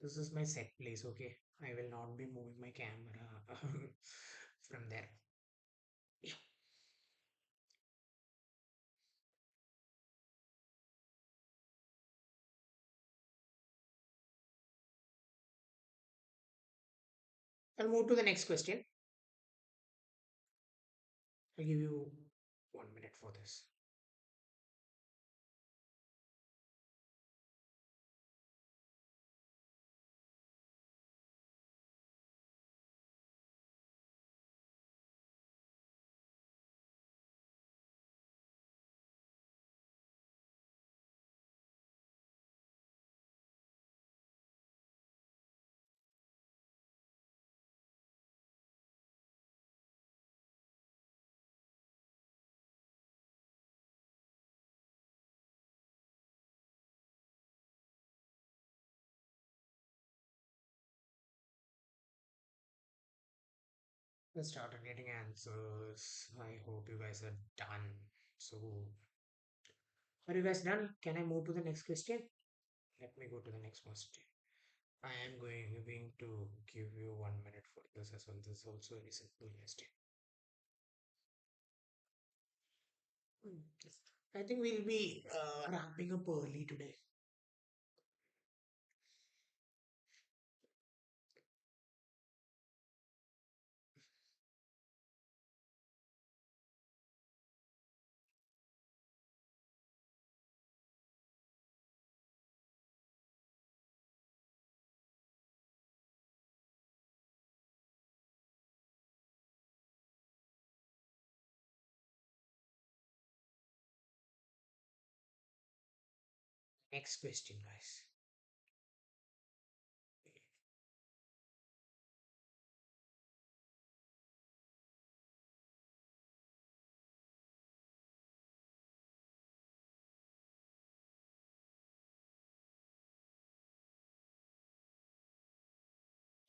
This is my set place. Okay, I will not be moving my camera from there. Yeah. I'll move to the next question. I'll give you 1 minute for this. started getting answers. I hope you guys are done. So, are you guys done? Can I move to the next question? Let me go to the next question. I am going to give you 1 minute for this as well. This is also a very simple question. Hmm. I think we'll be ramping up early today. Next question, guys.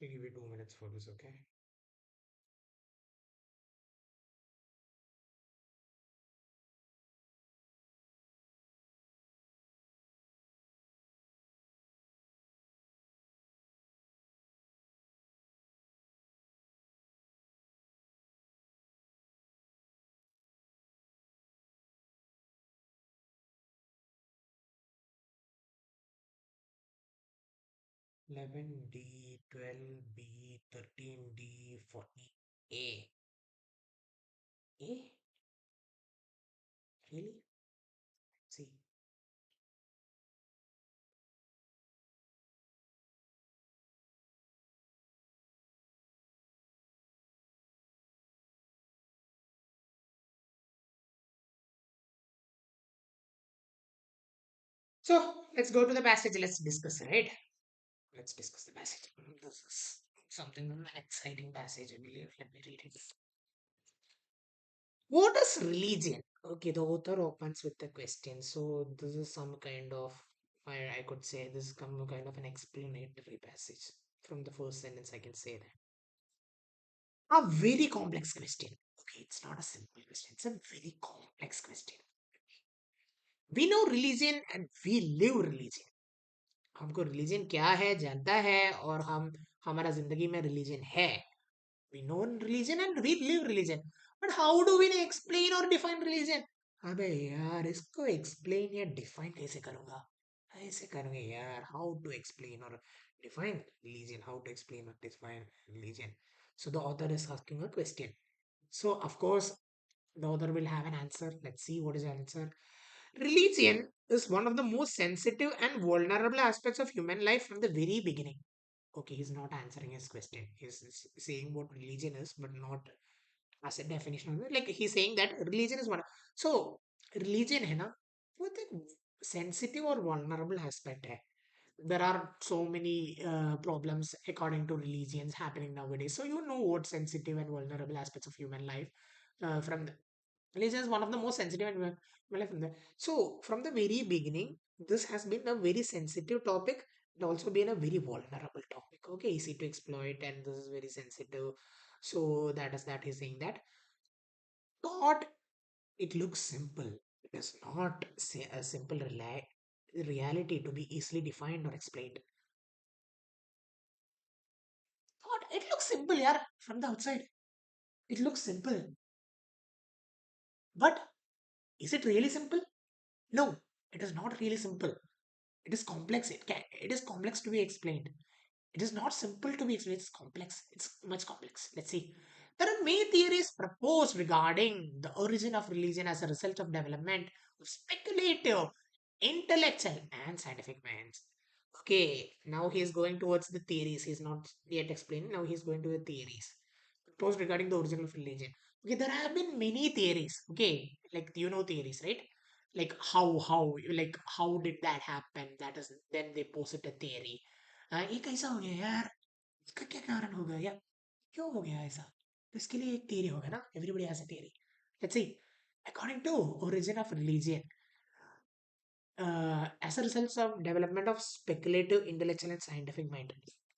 I'll give you 2 minutes for this, okay? Eleven D, 12B, 13D, 40A. A? Really? See. So let's go to the passage. Let's discuss, right? Let's discuss the passage. This is something an exciting passage, I believe. Let me read it. What is religion? Okay, the author opens with the question. So this is some kind of, I could say this is some kind of an explanatory passage. From the first sentence, I can say that. A very complex question. Okay, it's not a simple question. It's a very complex question. We know religion and we live religion. हमको religion क्या है जानता है और हम हमारा जिंदगी में रिलीजन है. We know religion and we live religion. But how do we explain or define religion? अबे यार इसको explain या define कैसे करूँगा? ऐसे करूँगे यार. How to explain or define religion? How to explain or define religion? So the author is asking a question. So of course the author will have an answer. Let's see what is the answer. Religion is one of the most sensitive and vulnerable aspects of human life from the very beginning. Okay, he's not answering his question. He's saying what religion is, but not as a definition of it. Like he's saying that religion is one. So religion है ना वो एक sensitive or vulnerable aspect है. There are so many problems according to religions happening nowadays. So you know what sensitive and vulnerable aspects of human life from the religion is one of the most sensitive and from the, so from the very beginning this has been a very sensitive topic and also been a very vulnerable topic. Okay, easy to exploit and this is very sensitive. So that is that he's saying that God, it looks simple. It is not a simple reality to be easily defined or explained. God, it looks simple, yeah, from the outside. It looks simple. But is it really simple? No, it is not really simple. It is complex. It is complex to be explained. It is not simple to be explained. It's complex. It's much complex. Let's see. There are many theories proposed regarding the origin of religion as a result of development of speculative, intellectual, and scientific minds. Okay, now he is going towards the theories. He's not yet explaining. Now he's going to the theories proposed regarding the origin of religion. Okay, there have been many theories. Okay, like you know theories, right? Like how did that happen? That is then they posit a theory. ये कैसा हो गया यार? इसका क्या कारण होगा या क्यों हो गया ऐसा? तो इसके लिए एक theory होगा ना? Everybody has a theory. Let's see. According to origin of religion, as a result of development of speculative, intellectual, and scientific mind.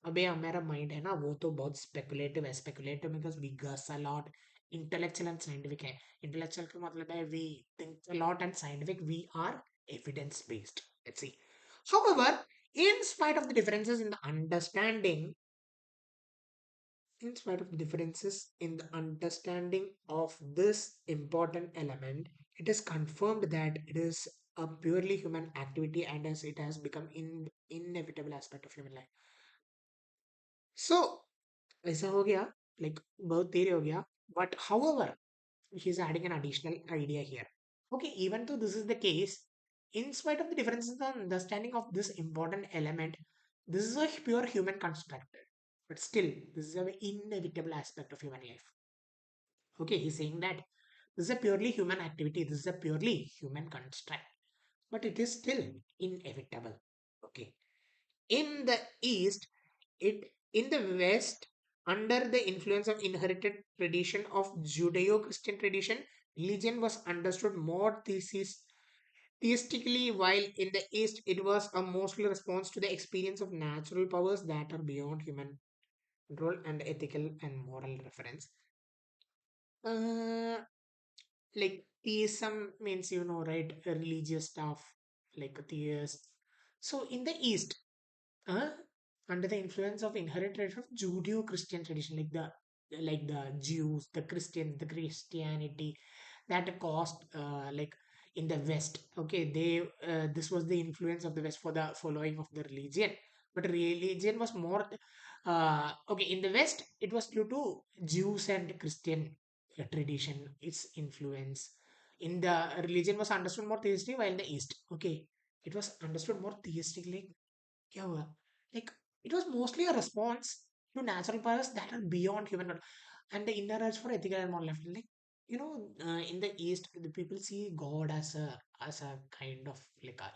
अबे हमारा माइंड है ना वो तो बहुत speculative because we guess a lot. Intellectual and scientific है. Intellectual का मतलब है we think a lot and scientific we are evidence based. Let's see. However, in spite of the differences in the understanding, in spite of the differences in the understanding of this important element, it is confirmed that it is a purely human activity and as it has become inevitable aspect of human life. So ऐसा हो गया, like बहुत देर हो गया. But however, he's adding an additional idea here. Okay, even though this is the case, in spite of the differences in the understanding of this important element, this is a pure human construct. But still, this is an inevitable aspect of human life. Okay, he's saying that this is a purely human activity, this is a purely human construct, but it is still inevitable. Okay. In the East, it in the West, under the influence of inherited tradition of Judeo-Christian tradition, religion was understood more theistically, while in the East it was a mostly response to the experience of natural powers that are beyond human control and ethical and moral reference. Uh, like theism means, you know, right, religious stuff, like a theist. So in the East, uh, under the influence of inherent tradition of Judeo-Christian tradition, like the Jews, the Christians, the Christianity that caused like in the West. Okay, they this was the influence of the West for the following of the religion, but religion was more okay in the West. It was due to Jews and Christian tradition, its influence. In the religion was understood more theistically, while in the East, okay, it was understood more theistically. क्या हुआ? Like it was mostly a response to natural powers that are beyond human control, and the inner urge for ethical and moral left. Like you know, in the East, the people see God as a kind of like a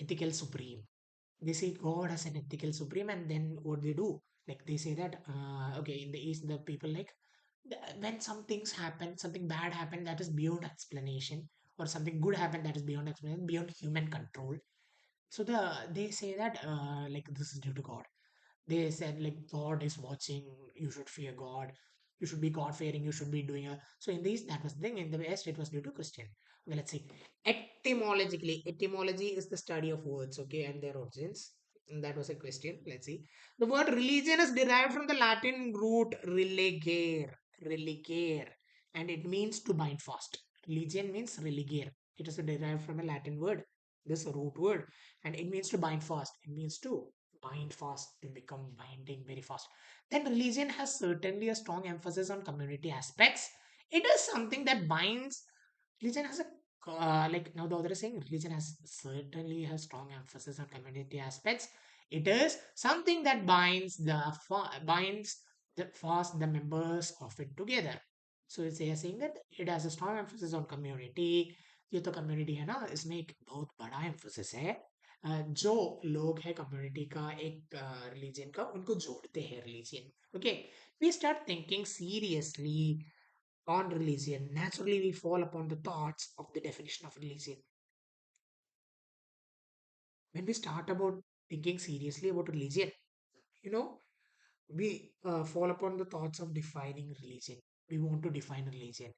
ethical supreme. They see God as an ethical supreme, and then what they do, like they say that okay, in the East, the people like when some things happen, something bad happen that is beyond explanation, or something good happen that is beyond explanation, beyond human control. So they say that like this is due to God. They said like God is watching. You should fear God. You should be God fearing. You should be doing a. So in these that was the thing. In the West it was due to Christian. Okay, let's see. Etymologically, etymology is the study of words. Okay, and their origins. And that was a question. Let's see. The word religion is derived from the Latin root religare, and it means to bind fast. Religion means religare. It is derived from a Latin word, this root word, and it means to bind fast. It means to bind fast, to become binding very fast. Then religion has certainly a strong emphasis on community aspects. It is something that binds. Religion has a like now the author is saying religion has certainly has strong emphasis on community aspects. It is something that binds the fast the members of it together. So it's they are saying that it has a strong emphasis on community. ये तो community है ना, इसमें एक बहुत बड़ा emphasis है. जो लोग हैं कम्युनिटी का एक रिलीजन का उनको जोड़ते हैं religion. Okay, we start thinking seriously on religion. Naturally we fall upon the thoughts of the definition of religion. When we start about thinking seriously about religion, you know, we fall upon the thoughts of defining religion. We want to define religion.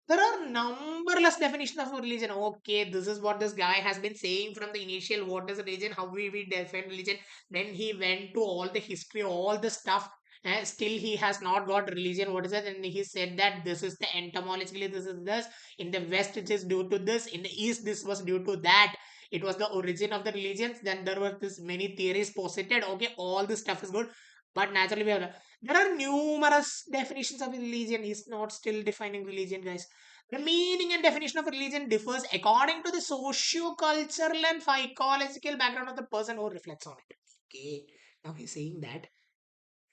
There are numberless definitions of religion. Okay, this is what this guy has been saying from the initial. What is religion? How we define religion? Then he went to all the history, all the stuff. And still, he has not got religion. What is it? And he said that this is the entomologically, this is this. In the West, it is due to this. In the East, this was due to that. It was the origin of the religions. Then there were this many theories posited. Okay, all this stuff is good. But naturally, there are numerous definitions of religion. He's not still defining religion, guys. The meaning and definition of religion differs according to the socio-cultural and psychological background of the person who reflects on it. Okay, now he's saying that.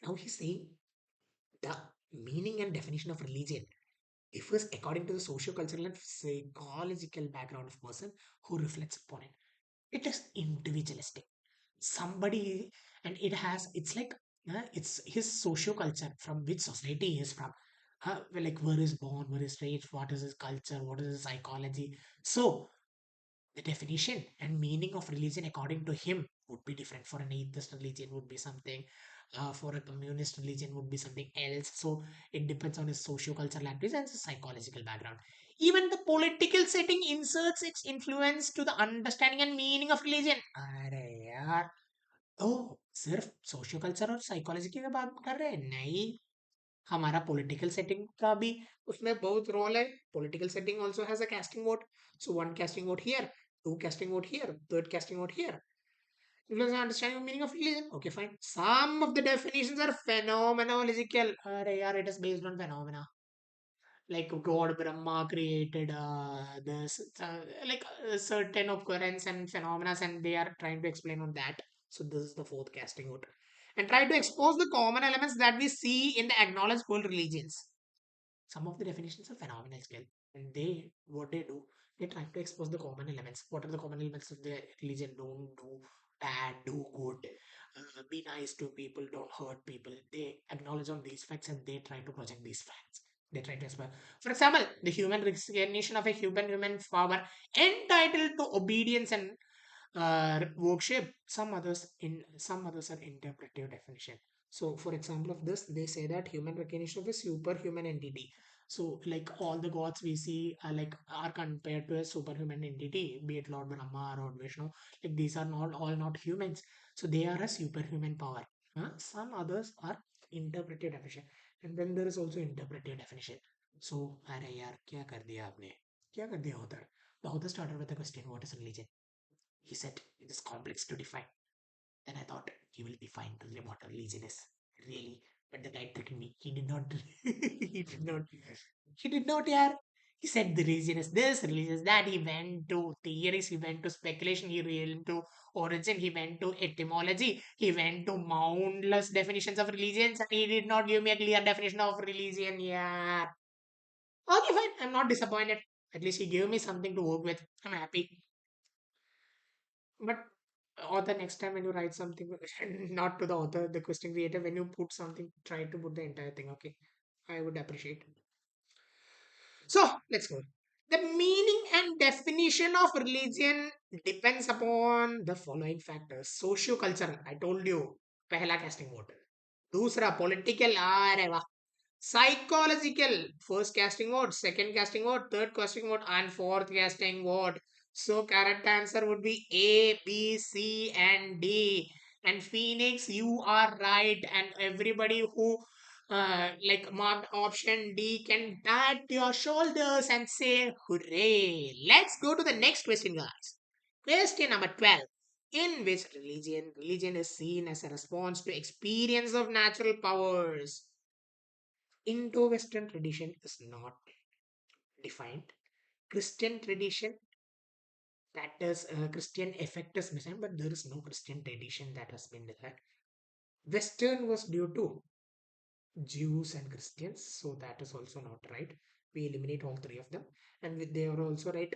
Now he's saying the meaning and definition of religion differs according to the socio-cultural and psychological background of person who reflects upon it. It is individualistic. Somebody, and it has, it's like, it's his socio-culture, from which society he is from. Like where is born, where is raised, what is his culture, what is his psychology. So the definition and meaning of religion according to him would be different. For an atheist religion would be something, for a communist religion would be something else. So it depends on his socio-cultural activities and his psychological background. Even the political setting inserts its influence to the understanding and meaning of religion. अरे यार, ओ सिर्फ socio culture और psychology की बात कर रहे हैं? नहीं, हमारा पॉलिटिकल सेटिंग का भी उसमें बहुत रोल है. Political setting also has a casting vote. So one casting vote here, two casting vote here, third casting vote here. Influence and understanding of meaning of religion. Okay, fine. Some of the definitions are phenomenological. Arey yaar, it is based on phenomena. Like God Brahma created this, like certain occurrence and phenomena, and they are trying to explain on that. So this is the fourth casting vote, and try to expose the common elements that we see in the acknowledged world religions. Some of the definitions are phenomenal skill, and they what they do, they try to expose the common elements. What are the common elements of the religion? Don't do bad, do good, be nice to people, don't hurt people. They acknowledge on these facts and they try to project these facts. They try to explain. For example, the human recognition of a human power entitled to obedience and worship. Some others are interpretive definition. So for example of this, they say that human recognition of a superhuman entity. So like all the gods we see are like are compared to a superhuman entity, be it Lord Brahma or Lord Vishnu. Like these are not all not humans, so they are a superhuman power. Huh? Some others are interpretive definition, and then there is also interpretive definition. So अरे यार क्या कर दिया आपने, क्या कर दिया author? The author started with the question, what is religion? He said it is complex to define. Then I thought he will define what a religion is. Really. But the guy tricked me. He did not. he did not. He did not, yeah. He said the religion is this, religion is that. He went to theories, he went to speculation, he went to origin, he went to etymology, he went to countless definitions of religions, and he did not give me a clear definition of religion. Yeah. Okay, fine. I'm not disappointed. At least he gave me something to work with. I'm happy. But author, next time when you write something, not to the author, the question creator, when you put something, try to put the entire thing. Okay, I would appreciate. So let's go. The meaning and definition of religion depends upon the following factors. Socio-cultural, I told you, पहला casting vote. दूसरा political, अरे वाह. Psychological, first casting vote, second casting vote, third casting vote, and fourth casting vote. So correct answer would be A, B, C, and D. And Phoenix, you are right. And everybody who like marked option D can pat your shoulders and say hooray. Let's go to the next question, guys. Question number 12. In which religion is seen as a response to experience of natural powers. Indo-Western tradition is not defined. Christian tradition, that is Christian effect is missing, but there is no Christian tradition that has been defined. Western was due to Jews and Christians, so that is also not right. We eliminate all three of them, and they are also right.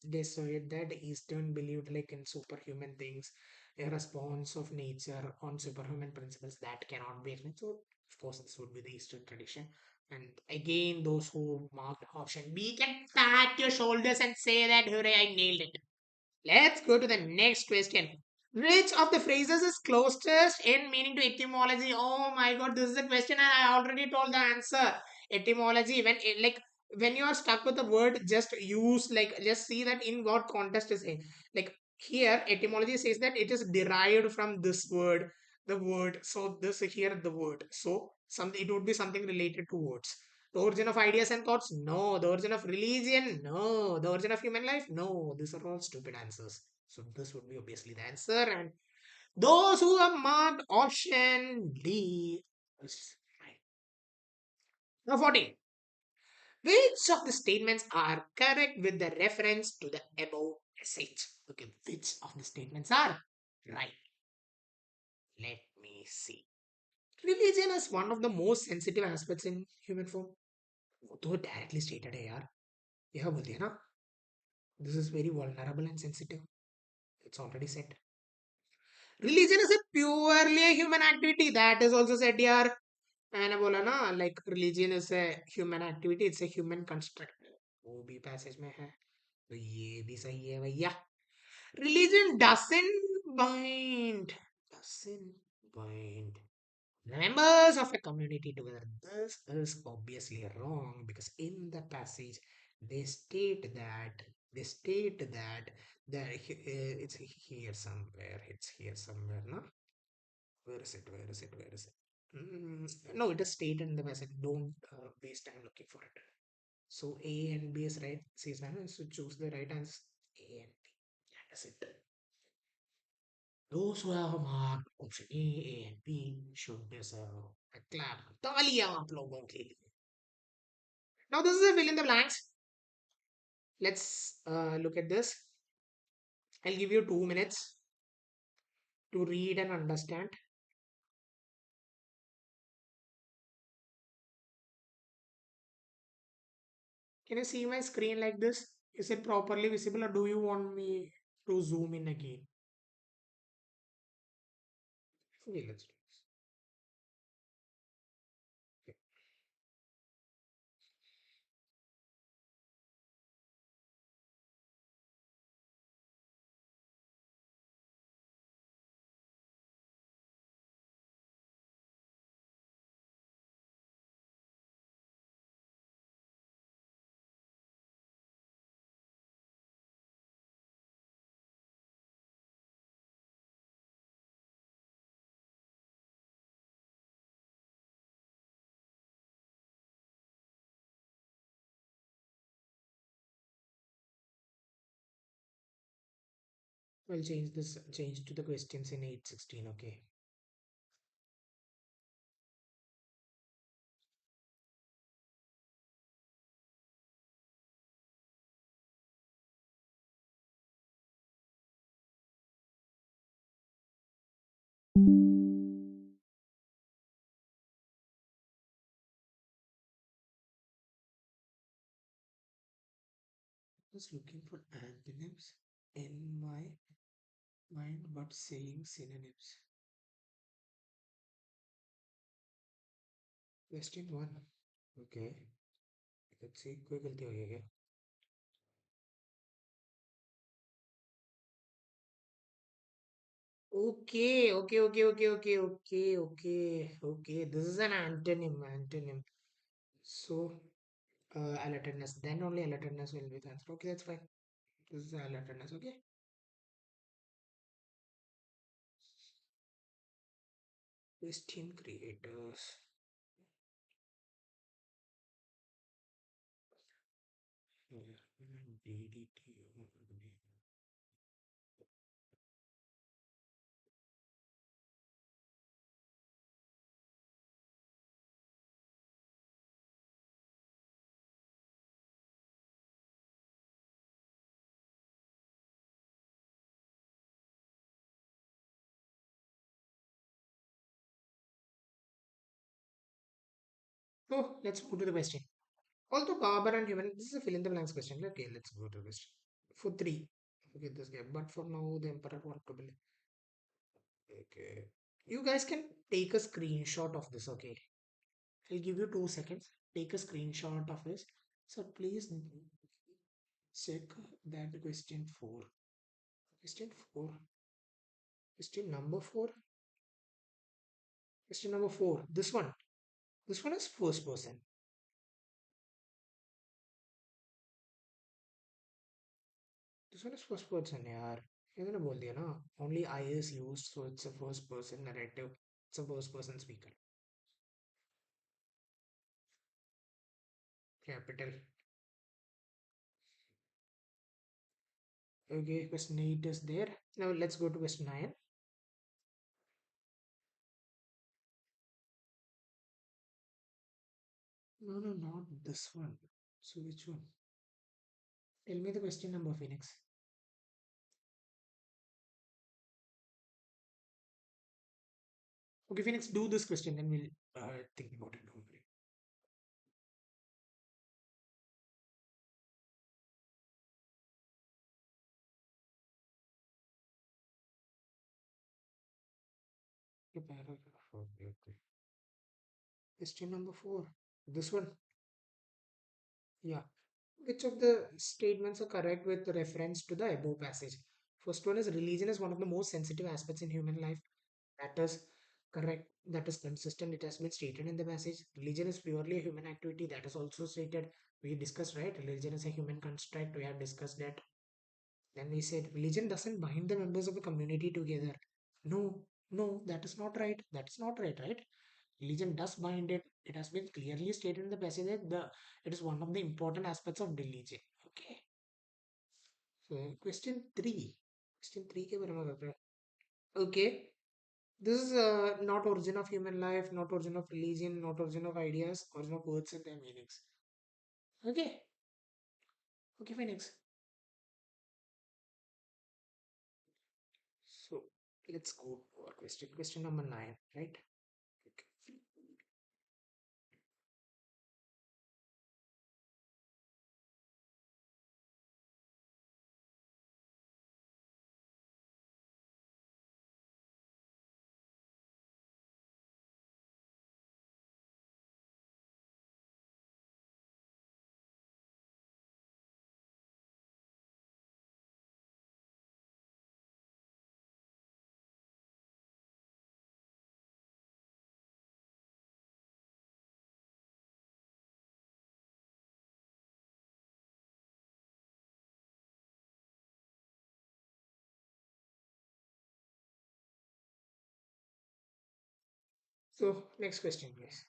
They said that Eastern believed like in superhuman things, a response of nature on superhuman principles that cannot be explained. So of course this would be the Eastern tradition. And again, those who marked option B can pat your shoulders and say that hooray, I nailed it. Let's go to the next question. Which of the phrases is closest in meaning to etymology? Oh my god, this is a question and I already told the answer. Etymology, like when you are stuck with a word, just use like just see that in what context is it. Like here, etymology says that it is derived from this word, the word. So this here the word. So something it would be something related to words. The origin of ideas and thoughts? No. The origin of religion? No. The origin of human life? No. These are all stupid answers. So this would be obviously the answer. And those who have marked option D is right. Now 14. Which of the statements are correct with the reference to the above passage? Okay, which of the statements are right? Let me see. Religion is one of the most sensitive aspects in human form. वो तो directly stated है यार. यह बोल दिया ना. This is very vulnerable and sensitive. It's already said. Religion is a purely a human activity. That is also said here. मैंने बोला ना like religion is a human activity. It's a human construct. वो भी passage में है. तो ये भी सही है भैया. Religion doesn't bind. Doesn't bind members of a community together. This is obviously wrong because in the passage they state that it's here somewhere. It's here somewhere, no? Where is it? Where is it? Where is it? No, it is stated in the passage. Don't waste time looking for it. So A and B is right. Says man, so choose the right answer. A and B. That is it. Those who have marked option A and B should deserve a clap. तालियां आप लोगों के लिए. Now this is a fill in the blanks. Let's look at this. I'll give you 2 minutes to read and understand. Can you see my screen like this? Is it properly visible or do you want me to zoom in again? Okay, let's do this. Okay. We'll change this change to the questions in 816. Okay. Was looking for antonyms in my mind but saying synonyms. Question 1. Okay. Let's see. कोई गलती हो गई क्या? Okay, okay, okay, okay, okay, okay, okay, okay. This is an antonym, antonym. So, alertness. Then only alertness will be the answer. Okay, that's fine. This is alertness. Okay. Question creators. DDT. So, let's go to the question. Although barber and human, this is a fill in the blanks question. Okay, let's go to the question. For 3. Okay, this guy. But for now, the emperor want to believe. Okay. You guys can take a screenshot of this, okay? I'll give you 2 seconds. Take a screenshot of this. So please check that question 4. Question 4. Question number 4. Question number 4. This one. This one is first person. This one is first person, yaar. मैंने बोल दिया ना. Only I is used, so it's a first person narrative. It's a first person speaker. Capital. Okay, question 8 is there. Now let's go to question 9. No, no, not this one. So which one? Tell me the question number, Phoenix. Okay, Phoenix, do this question, then we'll think about it. Don't worry. Okay, paragraph. Okay, okay. Question number 4. This one. Yeah. Which of the statements are correct with reference to the above passage? First one is religion is one of the most sensitive aspects in human life. That is correct. That is consistent. It has been stated in the passage. Religion is purely a human activity. That is also stated. We discussed, right? Religion is a human construct. We have discussed that. Then we said religion doesn't bind the members of a community together. No, no, that is not right. That is not right, right? Religion does bind it. It has been clearly stated in the passage that it is one of the important aspects of religion. Okay. So question three. Question three के बारे में बात कर रहे हैं. Okay. This is not origin of human life, not origin of religion, not origin of ideas, origin of words and their meanings. Okay. Okay, fine. Next. So let's go to our question. Question number nine, right? Okay. So next question, please.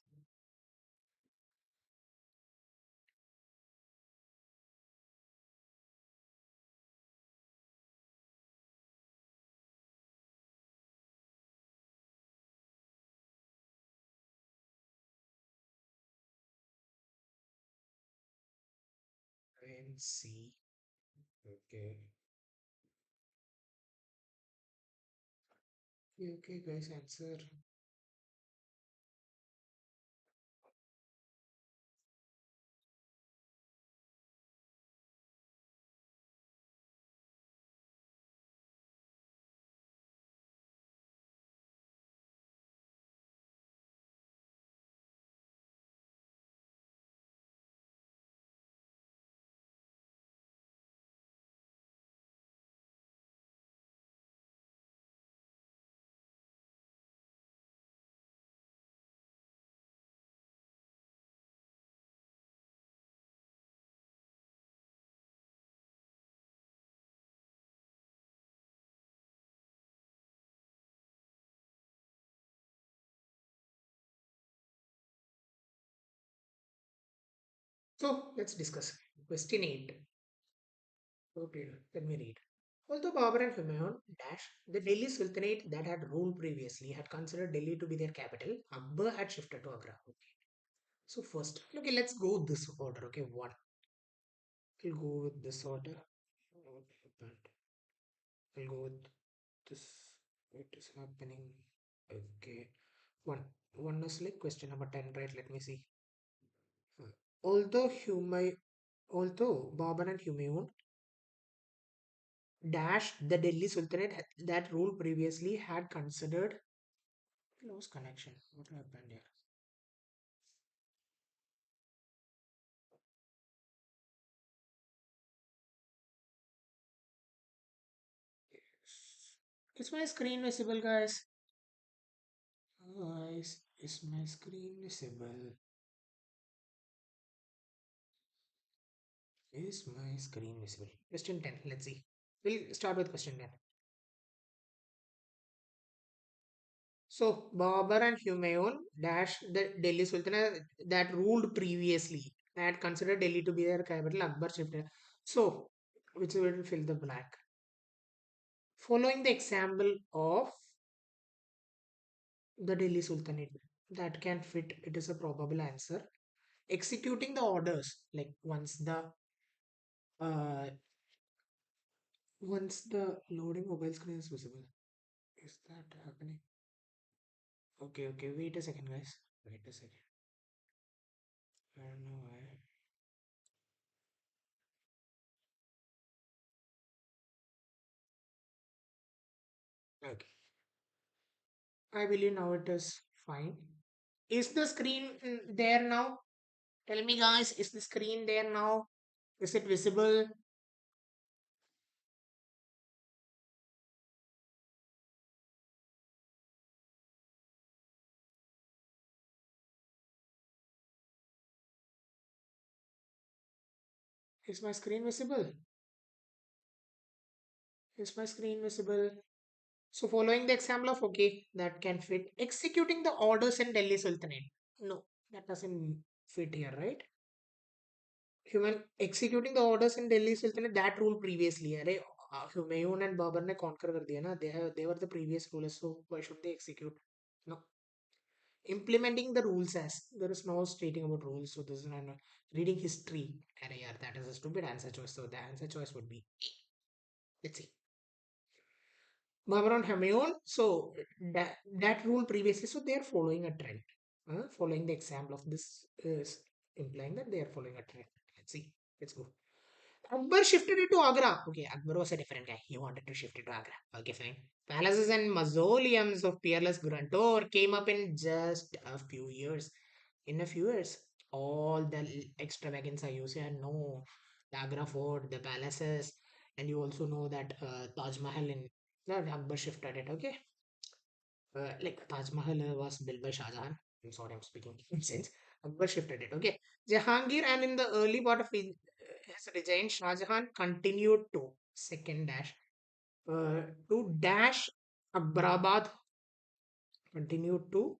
And C. Okay. Okay, guys, answer. So let's discuss. Question 8. Okay, let me read. Although Babur and Humayun dash the Delhi Sultanate that had ruled previously had considered Delhi to be their capital, Akbar had shifted to Agra. Okay. So first, okay, let's go this order. Okay, one. We'll go with this order. What happened? I'll go with this. What is happening? Okay. One. One is like question number 10, right? Let me see. Although Humay although Babur and Humayun dash the Delhi Sultanate that ruled previously had considered lost connection. What happened here? Is my screen visible, guys? Guys, is my screen visible? Is my screen visible? Question 10. Let's see. We'll start with question 10. So, Babur and Humayun dash the Delhi Sultanate that ruled previously had considered Delhi to be their capital. Akbar shifted. So, which will fill the blank? Following the example of the Delhi Sultanate, that can fit. It is a probable answer. Executing the orders, like uh, once the loading mobile screen is visible. Is that happening? Okay, okay. Wait a second, guys. Wait a second. I don't know why. Okay. I believe now it is fine. Is the screen there now? Tell me, guys. Is the screen there now? Is it visible? Is my screen visible? Is my screen visible? So following the example of okay, that can fit. Executing the orders in Delhi Sultanate. No, that doesn't fit here, right? Human executing the orders in Delhi Sultanate, that rule previously. अरे Humayun and Babur ने conquer कर दिया ना. They were the previous rulers, so why should they execute? No. Implementing the rules as there is no stating about rules, so this is not reading history. अरे यार, that is a stupid answer choice. So the answer choice would be A. Let's see. Babur and Humayun. So that rule previously, so they are following a trend. Following the example of this is implying that they are following a trend. Let's see. Let's go. Akbar shifted it to Agra. Okay, Akbar was a different guy. He wanted to shift it to Agra. Okay, fine. Palaces and mausoleums of peerless grandeur came up in just a few years. In a few years, all the extravaganza you say, no, the Agra fort, the palaces, and you also know that Taj Mahal in no, Akbar shifted it. Okay, like Taj Mahal was built by Shah Jahan. I'm sorry, I'm speaking nonsense. Akbar shifted it. Okay, Jahangir, and in the early part of his reign, Shah Jahan continued to second dash to dash Akbarabad, continued to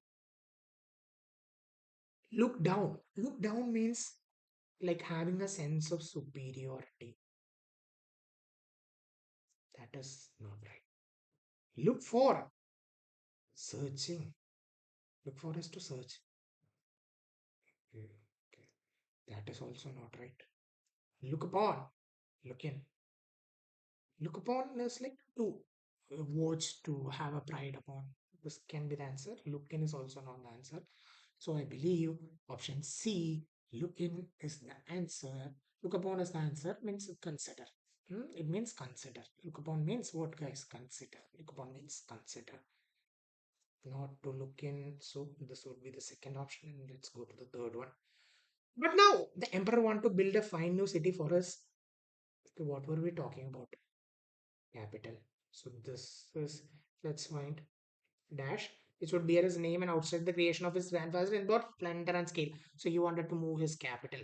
look down. Look down means like having a sense of superiority. That is not right. Look for searching. Look for is to search. Okay, okay. That is also not right. Look upon. Look in. Look upon is like to watch, to have a pride upon. This can be the answer. Look in is also not the answer. So I believe option C, look in is the answer. Look upon is the answer, means consider. It means consider. Look upon means what, guys? Consider. Look upon means consider. Not to look in. So this would be the second option. And let's go to the third one. But now the emperor want to build a fine new city for us. Okay, what were we talking about? Capital. So this is, let's find dash, which would bear his name and outside the creation of his grandfather in both splendor and scale. So he wanted to move his capital.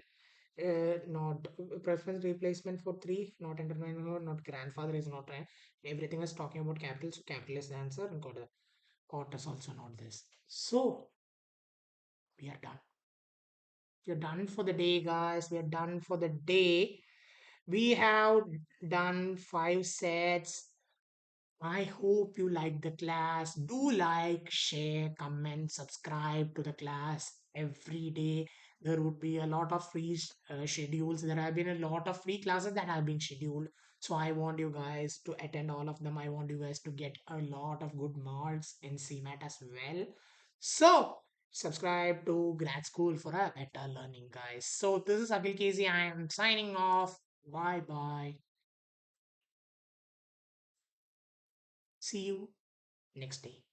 Not preference replacement for three, not entrepreneur, not grandfather is not right. Everything is talking about capital, so capital is the answer, and court is also not this. So we are done. We are done for the day, guys. We are done for the day. We have done 5 sets. I hope you like the class. Do like, share, comment, subscribe to the class every day. There would be a lot of free schedules. There have been a lot of free classes that have been scheduled. So I want you guys to attend all of them. I want you guys to get a lot of good marks in CMAT as well. So subscribe to Grad School for a better learning, guys. So this is Akhil KC. I am signing off. Bye bye. See you next day.